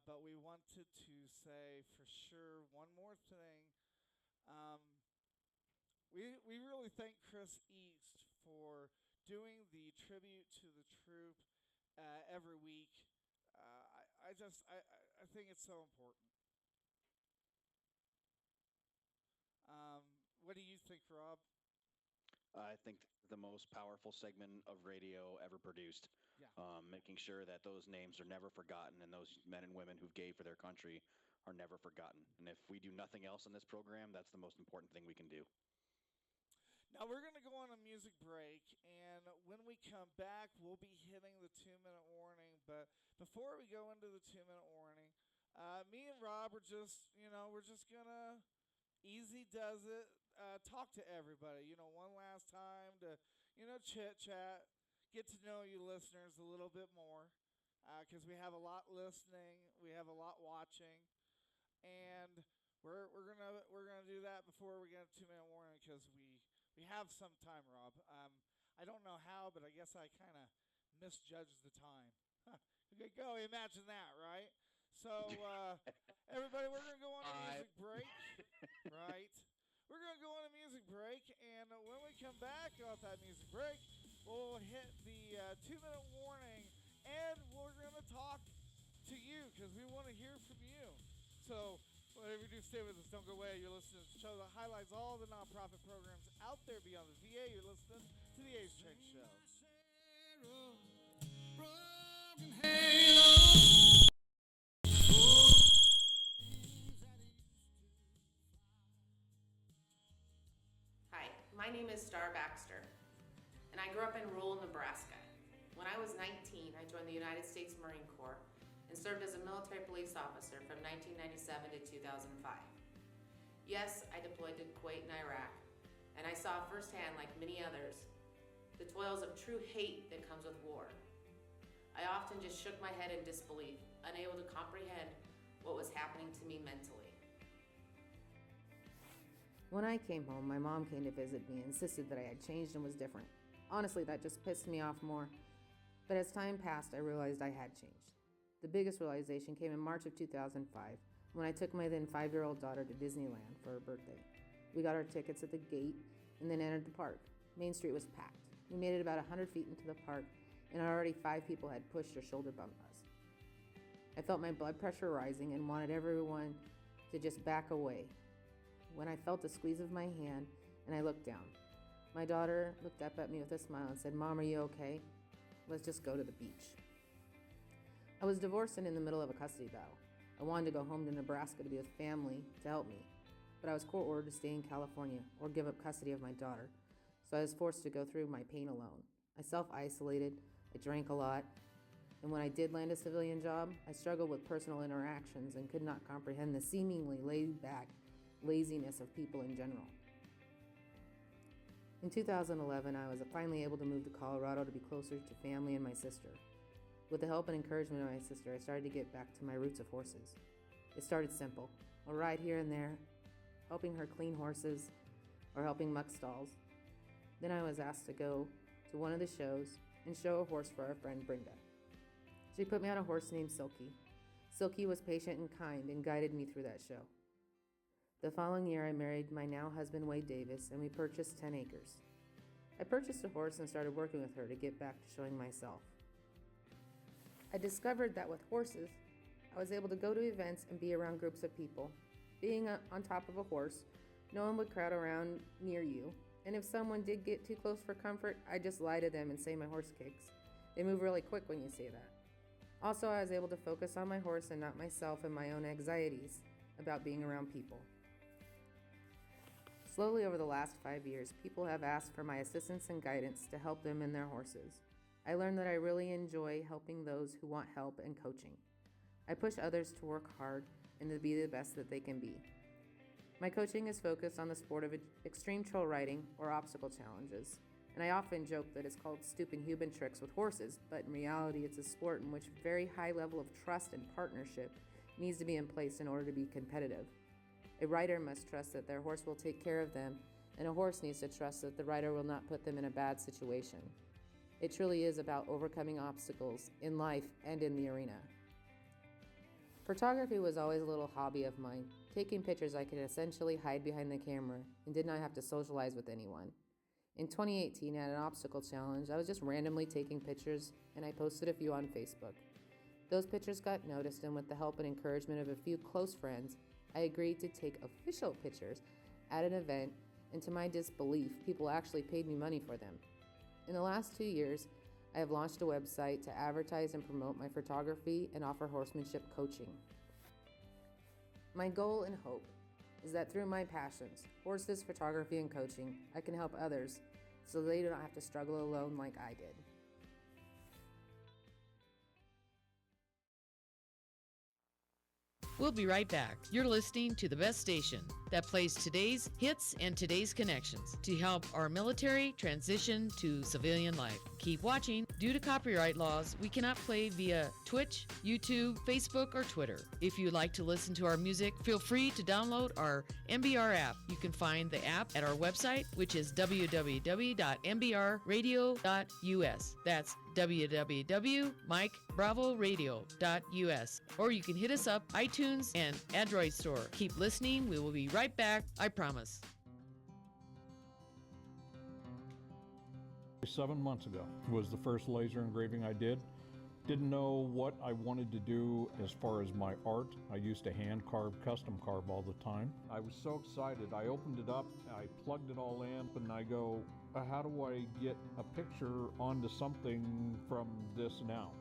But we wanted to say for sure one more thing. We really thank Chris East for doing the tribute to the troop every week. I think it's so important. What do you think, Rob? I think the most powerful segment of radio ever produced. Yeah. Making sure that those names are never forgotten and those men and women who gave for their country are never forgotten. And if we do nothing else in this program, that's the most important thing we can do. Now we're going to go on a music break, and when we come back, we'll be hitting the 2-minute warning. But before we go into the 2-minute warning, me and Rob are just, we're just going to easy does it, talk to everybody, one last time to, chit chat, get to know you listeners a little bit more, because we have a lot listening, we have a lot watching, and we're gonna do that before we get a 2-minute warning because we have some time, Rob. I don't know how, but I guess I kind of misjudged the time. Okay, go. Imagine that, right? So, everybody, we're going to go on a music break. Right. We're going to go on a music break, and when we come back off that music break, we'll hit the 2-minute warning, and we're going to talk to you because we want to hear from you. So, whatever you do, stay with us. Don't go away. You're listening to the show that highlights all the nonprofit programs out there beyond the VA. You're listening to the HTrain Show. Hi, my name is Star Baxter, and I grew up in rural Nebraska. When I was 19, I joined the United States Marine Corps and served as a military police officer from 1997 to 2005. Yes, I deployed to Kuwait and Iraq, and I saw firsthand, like many others, the toils of true hate that comes with war. I often just shook my head in disbelief, unable to comprehend what was happening to me mentally. When I came home, my mom came to visit me and insisted that I had changed and was different. Honestly, that just pissed me off more. But as time passed, I realized I had changed. The biggest realization came in March of 2005, when I took my then 5-year-old daughter to Disneyland for her birthday. We got our tickets at the gate and then entered the park. Main Street was packed. We made it about 100 feet into the park, and already 5 people had pushed or shoulder bumped us. I felt my blood pressure rising and wanted everyone to just back away. When I felt a squeeze of my hand and I looked down, my daughter looked up at me with a smile and said, "Mom, are you okay? Let's just go to the beach." I was divorced and in the middle of a custody battle. I wanted to go home to Nebraska to be with family to help me, but I was court ordered to stay in California or give up custody of my daughter, so I was forced to go through my pain alone. I self-isolated, I drank a lot, and when I did land a civilian job, I struggled with personal interactions and could not comprehend the seemingly laid-back laziness of people in general. In 2011, I was finally able to move to Colorado to be closer to family and my sister. With the help and encouragement of my sister, I started to get back to my roots of horses. It started simple, a ride here and there, helping her clean horses, or helping muck stalls. Then I was asked to go to one of the shows and show a horse for our friend Brenda. She put me on a horse named Silky. Silky was patient and kind and guided me through that show. The following year, I married my now husband, Wade Davis, and we purchased 10 acres. I purchased a horse and started working with her to get back to showing myself. I discovered that with horses, I was able to go to events and be around groups of people. Being on top of a horse, no one would crowd around near you, and if someone did get too close for comfort, I'd just lie to them and say my horse kicks. They move really quick when you say that. Also, I was able to focus on my horse and not myself and my own anxieties about being around people. Slowly over the last 5 years, people have asked for my assistance and guidance to help them and their horses. I learned that I really enjoy helping those who want help and coaching. I push others to work hard and to be the best that they can be. My coaching is focused on the sport of extreme trail riding or obstacle challenges, and I often joke that it's called stupid human tricks with horses, but in reality it's a sport in which a very high level of trust and partnership needs to be in place in order to be competitive. A rider must trust that their horse will take care of them, and a horse needs to trust that the rider will not put them in a bad situation. It truly is about overcoming obstacles in life and in the arena. Photography was always a little hobby of mine. Taking pictures, I could essentially hide behind the camera and did not have to socialize with anyone. In 2018, at an obstacle challenge, I was just randomly taking pictures, and I posted a few on Facebook. Those pictures got noticed, and with the help and encouragement of a few close friends, I agreed to take official pictures at an event and to my disbelief, people actually paid me money for them. In the last 2 years, I have launched a website to advertise and promote my photography and offer horsemanship coaching. My goal and hope is that through my passions, horses, photography, and coaching, I can help others so they do not have to struggle alone like I did. We'll be right back. You're listening to the best station that plays today's hits and today's connections to help our military transition to civilian life. Keep watching. Due to copyright laws, we cannot play via Twitch, YouTube, Facebook, or Twitter. If you'd like to listen to our music, feel free to download our MBR app. You can find the app at our website, which is www.mbrradio.us. That's www.MikeBravoRadio.us. Or you can hit us up, iTunes, and Android store. Keep listening. We will be right back. I promise. 7 months ago was the first laser engraving I did. Didn't know what I wanted to do as far as my art. I used to hand carve, custom carve all the time. I was so excited. I opened it up, I plugged it all in, and I go, how do I get a picture onto something from this now?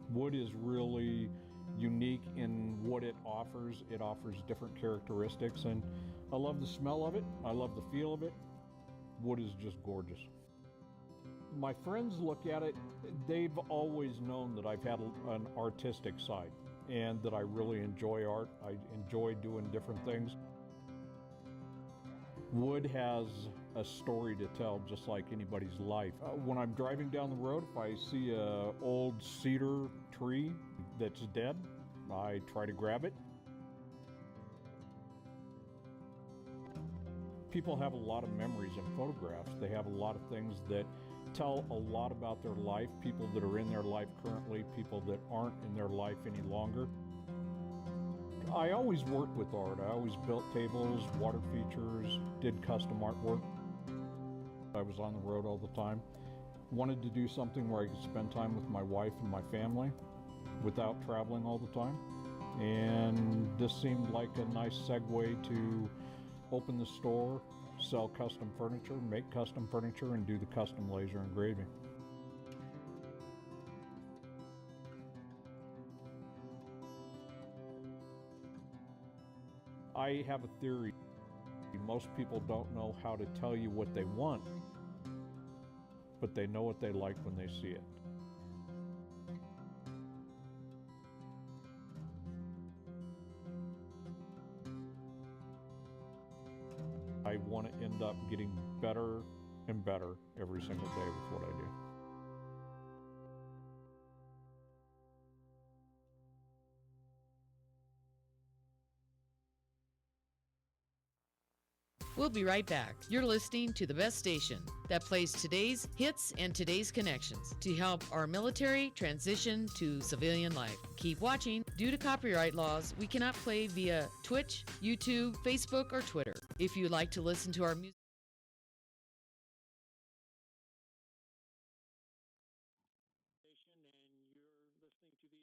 Wood is really unique in what it offers. It offers different characteristics, and I love the smell of it. I love the feel of it. Wood is just gorgeous. My friends look at it, they've always known that I've had an artistic side and that I really enjoy art. I enjoy doing different things. Wood has a story to tell, just like anybody's life. When I'm driving down the road, if I see an old cedar tree that's dead, I try to grab it. People have a lot of memories in photographs. They have a lot of things that tell a lot about their life, people that are in their life currently, people that aren't in their life any longer. I always worked with art. I always built tables, water features, did custom artwork. I was on the road all the time. Wanted to do something where I could spend time with my wife and my family without traveling all the time. And this seemed like a nice segue to open the store, sell custom furniture, make custom furniture, and do the custom laser engraving. I have a theory. Most people don't know how to tell you what they want, but they know what they like when they see it. I want to end up getting better and better every single day with what I do. We'll be right back. You're listening to the best station that plays today's hits and today's connections to help our military transition to civilian life. Keep watching. Due to copyright laws, we cannot play via Twitch, YouTube, Facebook, or Twitter. If you'd like to listen to our music, And you're listening to the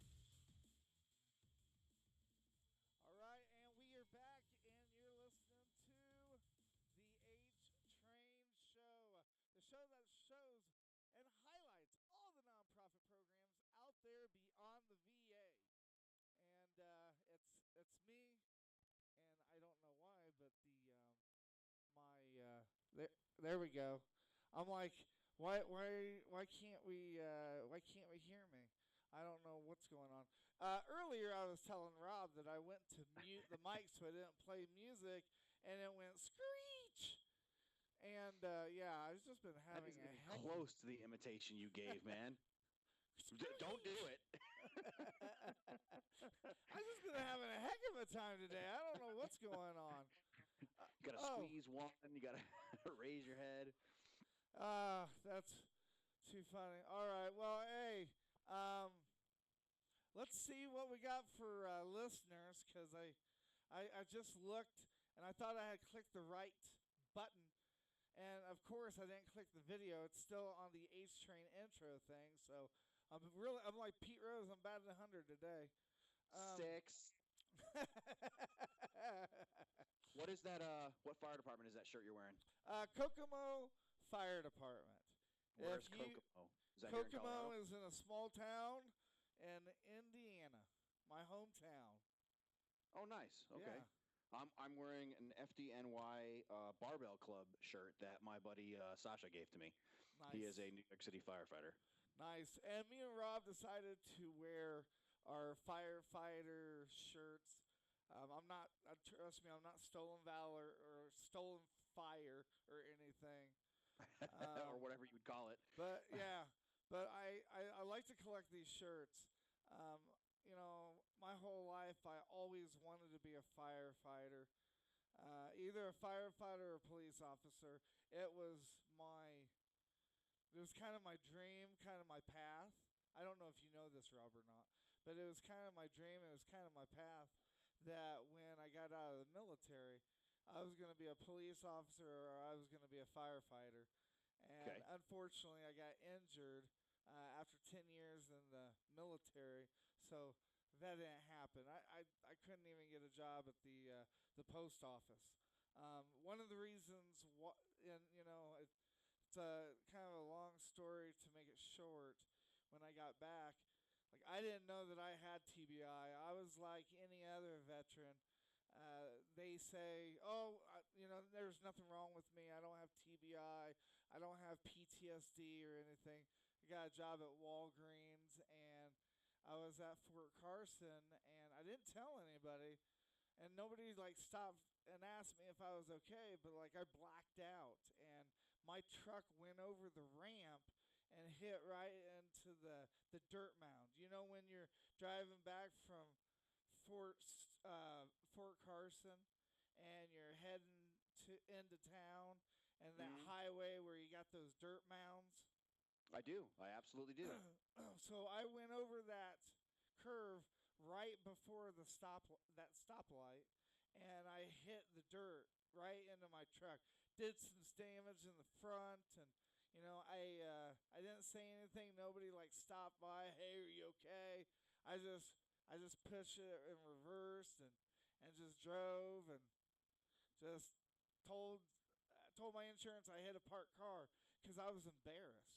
HTrain. All right, and we are back, and you're listening to the HTrain Show, the show that shows and highlights all the nonprofit programs out there beyond the VA. And it's me, and I don't know why, but there we go. I'm like, why can't we hear me? I don't know what's going on. Earlier I was telling Rob that I went to mute the mic so I didn't play music, and it went screech. And yeah, I've just been having that is close to the imitation you gave, man. Don't do it. I've just been having a heck of a time today. I don't know what's going on. You gotta squeeze one. You gotta raise your head. That's too funny. All right. Well, hey, let's see what we got for listeners, because I just looked and I thought I had clicked the right button, And of course, I didn't click the video. It's still on the HTrain intro thing. So I'm like Pete Rose. I'm batting 100 today. 6. What is that? What fire department is that shirt you're wearing? Kokomo Fire Department. Where's Kokomo? Is that here in Kokomo Colorado? is in a small town in Indiana, my hometown. Oh, nice. Okay. Yeah. I'm wearing an FDNY Barbell Club shirt that my buddy Sasha gave to me. Nice. He is a New York City firefighter. Nice. And me and Rob decided to wear our firefighter shirts. Trust me, I'm not stolen valor or stolen fire or anything. Or whatever you would call it. But yeah, but I like to collect these shirts. My whole life I always wanted to be a firefighter, either a firefighter or a police officer. It was kind of my dream, kind of my path. I don't know if you know this, Rob, or not, but it was kind of my dream. It was kind of my path that when I got out of the military, I was going to be a police officer or I was going to be a firefighter. And unfortunately, I got injured after 10 years in the military, so that didn't happen. I couldn't even get a job at the post office. One of the reasons, it's a kind of a long story to make it short. When I got back, I didn't know that I had TBI. I was like any other veteran. They say, there's nothing wrong with me. I don't have TBI. I don't have PTSD or anything. I got a job at Walgreens, and I was at Fort Carson, and I didn't tell anybody, and nobody stopped and asked me if I was okay, but I blacked out, and my truck went over the ramp and hit right into the dirt mound. You know, when you're driving back from Fort Carson and you're heading into town, and that highway where you got those dirt mounds. I do. I absolutely do. So I went over that curve right before that stoplight, and I hit the dirt right into my truck. Did some damage in the front, and I didn't say anything. Nobody stopped by. Hey, are you okay? I just pushed it in reverse and just drove and just told my insurance I hit a parked car because I was embarrassed.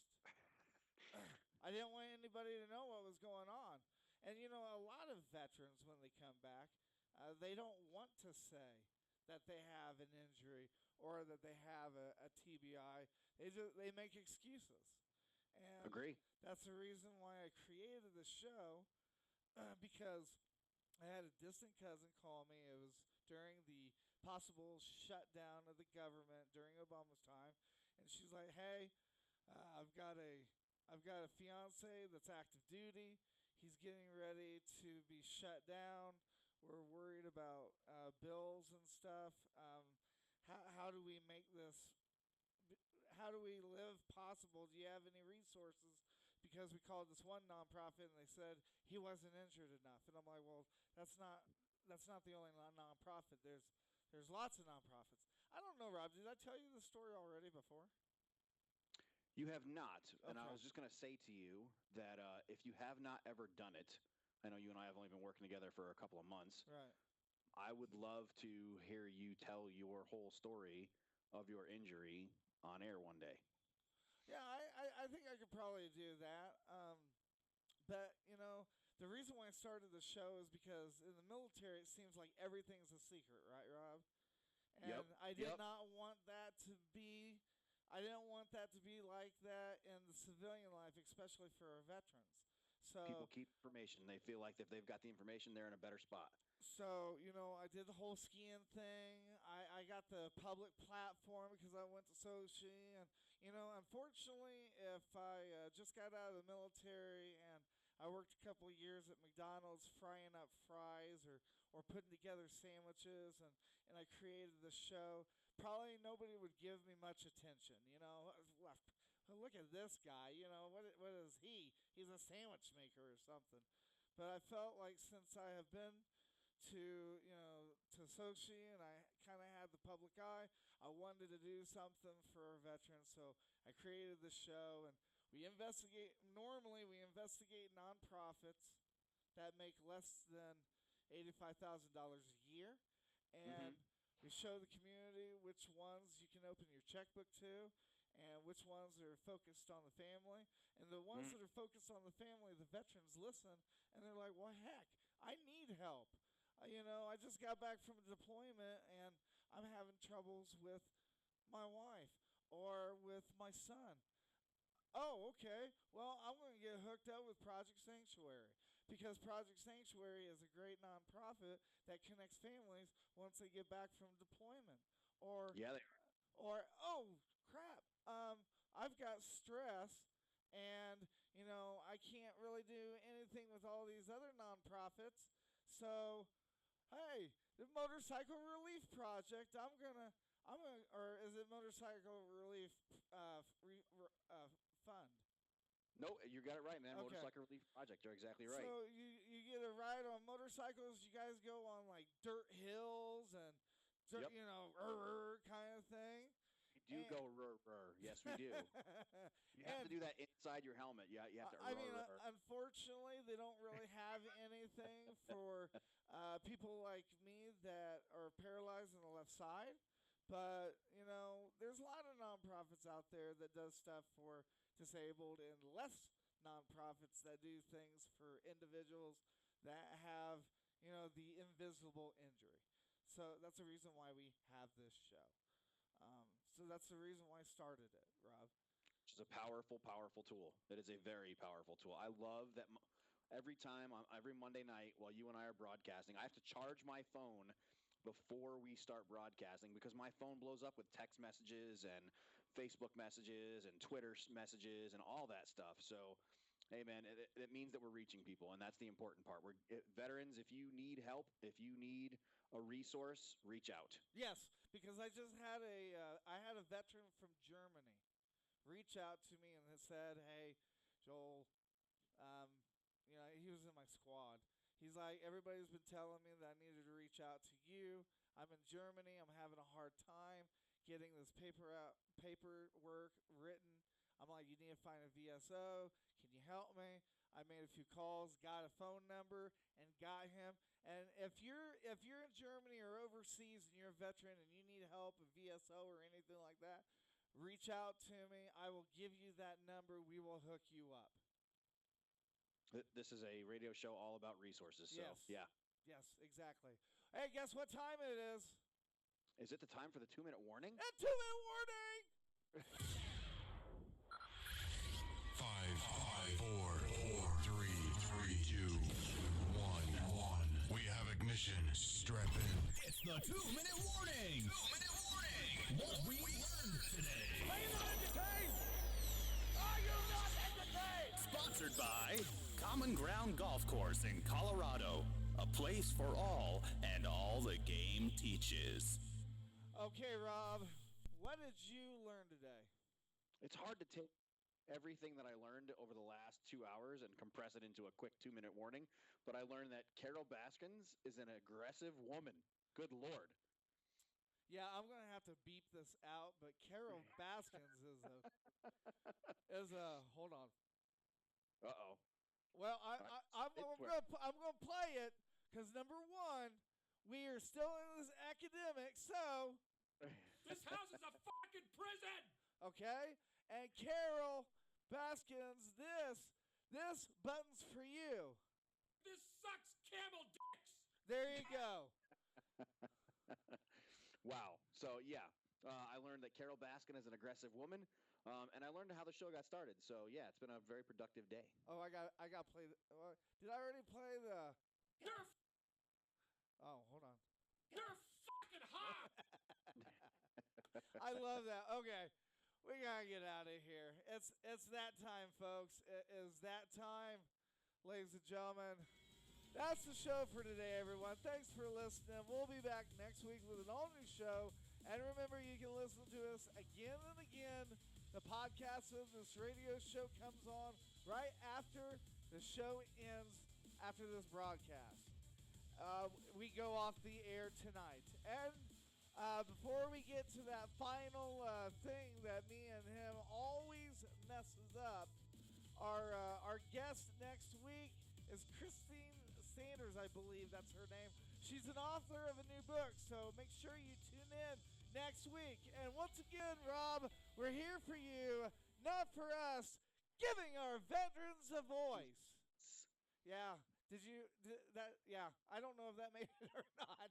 I didn't want anybody to know what was going on. And a lot of veterans, when they come back, they don't want to say that they have an injury or that they have a TBI. They make excuses. And Agree. That's the reason why I created the show, because I had a distant cousin call me. It was during the possible shutdown of the government during Obama's time, and she's like, "Hey, I've got a fiance that's active duty. He's getting ready to be shut down. We're worried about bills and stuff. How do we make this? How do we live possible? Do you have any resources?" Because we called this one nonprofit and they said he wasn't injured enough, and I'm like, "Well, that's not the only nonprofit. There's lots of nonprofits." I don't know, Rob. Did I tell you the story already before? You have not, and I Okay. was just going to say to you that if you have not ever done it, I know you and I have only been working together for a couple of months. Right. I would love to hear you tell your whole story of your injury on air one day. Yeah, I think I could probably do that. But, the reason why I started the show is because in the military it seems like everything's a secret, right, Rob? And Yep, I did yep. not want that to be I didn't want that to be like that in the civilian life, especially for our veterans. So People keep information. They feel like if they've got the information, they're in a better spot. So, I did the whole skiing thing. I got the public platform because I went to Sochi. And, unfortunately, if I just got out of the military and I worked a couple of years at McDonald's frying up fries or putting together sandwiches and I created the show, probably nobody would give me much attention. Look at this guy. What is he? He's a sandwich maker or something. But I felt like since I have been to, to Sochi, and I kind of had the public eye. I wanted to do something for veterans, so I created the show, and normally we investigate nonprofits that make less than $85,000 a year, and we show the community which ones you can open your checkbook to, and which ones are focused on the family. And the ones that are focused on the family, the veterans listen, and they're like, well, heck, I need help. I just got back from a deployment, and I'm having troubles with my wife or with my son. Oh, okay. Well, I'm going to get hooked up with Project Sanctuary, because Project Sanctuary is a great nonprofit that connects families once they get back from deployment. Yeah, they are. Or, oh, crap, I've got stress, and, I can't really do anything with all these other nonprofits. So, hey, the Motorcycle Relief Project, or is it Motorcycle Relief Fund? No, you got it right, man. Okay. Motorcycle Relief Project. You're exactly right. So you get a ride on motorcycles. You guys go on like dirt hills and dirt, kind of thing. We do go rrr. Yes, we do. You have to do that inside your helmet. You have to. Unfortunately, they don't really have anything for people like me that are paralyzed on the left side. But there's a lot of nonprofits out there that does stuff for disabled, and less nonprofits that do things for individuals that have, the invisible injury. So that's the reason why we have this show. So that's the reason why I started it, Rob. Which is a powerful, powerful tool. It is a very powerful tool. I love that every Monday night while you and I are broadcasting, I have to charge my phone before we start broadcasting, because my phone blows up with text messages and Facebook messages and Twitter messages and all that stuff. So, hey, man, it means that we're reaching people, and that's the important part. Veterans, if you need help, if you need a resource, reach out. Yes, because I just had a veteran from Germany reach out to me and said, hey, Joel, he was in my squad. He's like, everybody's been telling me that I needed to reach out to you. I'm in Germany. I'm having a hard time getting this paperwork written. I'm like, you need to find a VSO. Can you help me? I made a few calls, got a phone number, and got him. And if you're in Germany or overseas and you're a veteran and you need help, a VSO or anything like that, reach out to me. I will give you that number. We will hook you up. This is a radio show all about resources. So, yeah. Yes, exactly. Hey, guess what time it is? Is it the time for the 2-minute warning? A 2-minute warning! 5, 4, 3, 2, 1. We have ignition. Strap in. It's the 2-minute warning. 2-minute warning. What we learned today. Are you not entertained? Are you not entertained? Sponsored by Common Ground Golf Course in Colorado. A place for all and all the game teaches. Okay, Rob, what did you learn today? It's hard to take everything that I learned over the last 2 hours and compress it into a quick 2-minute warning, but I learned that Carol Baskins is an aggressive woman. Good Lord. Yeah, I'm going to have to beep this out, but Carol Baskins is a hold on. Uh-oh. Well, I'm going to play it because, number one, we are still in this academic, so... This house is a fucking prison! Okay? And Carol Baskins, this button's for you. This sucks camel dicks! There you go. Wow. So, yeah, I learned that Carol Baskin is an aggressive woman, and I learned how the show got started. So, yeah, it's been a very productive day. Oh, I got to play. Did I already play the... Oh, hold on. You're fucking hot! I love that. Okay, we got to get out of here. It's that time, folks. It is that time, ladies and gentlemen. That's the show for today, everyone. Thanks for listening. We'll be back next week with an all-new show. And remember, you can listen to us again and again. The podcast of this radio show comes on right after the show ends, after this broadcast. we go off the air tonight. And before we get to that final thing that me and him always messes up, our guest next week is Christine Sanders, I believe that's her name. She's an author of a new book, so make sure you tune in next week. And once again, Rob, we're here for you, not for us, giving our veterans a voice. Yeah. Yeah, I don't know if that made it or not.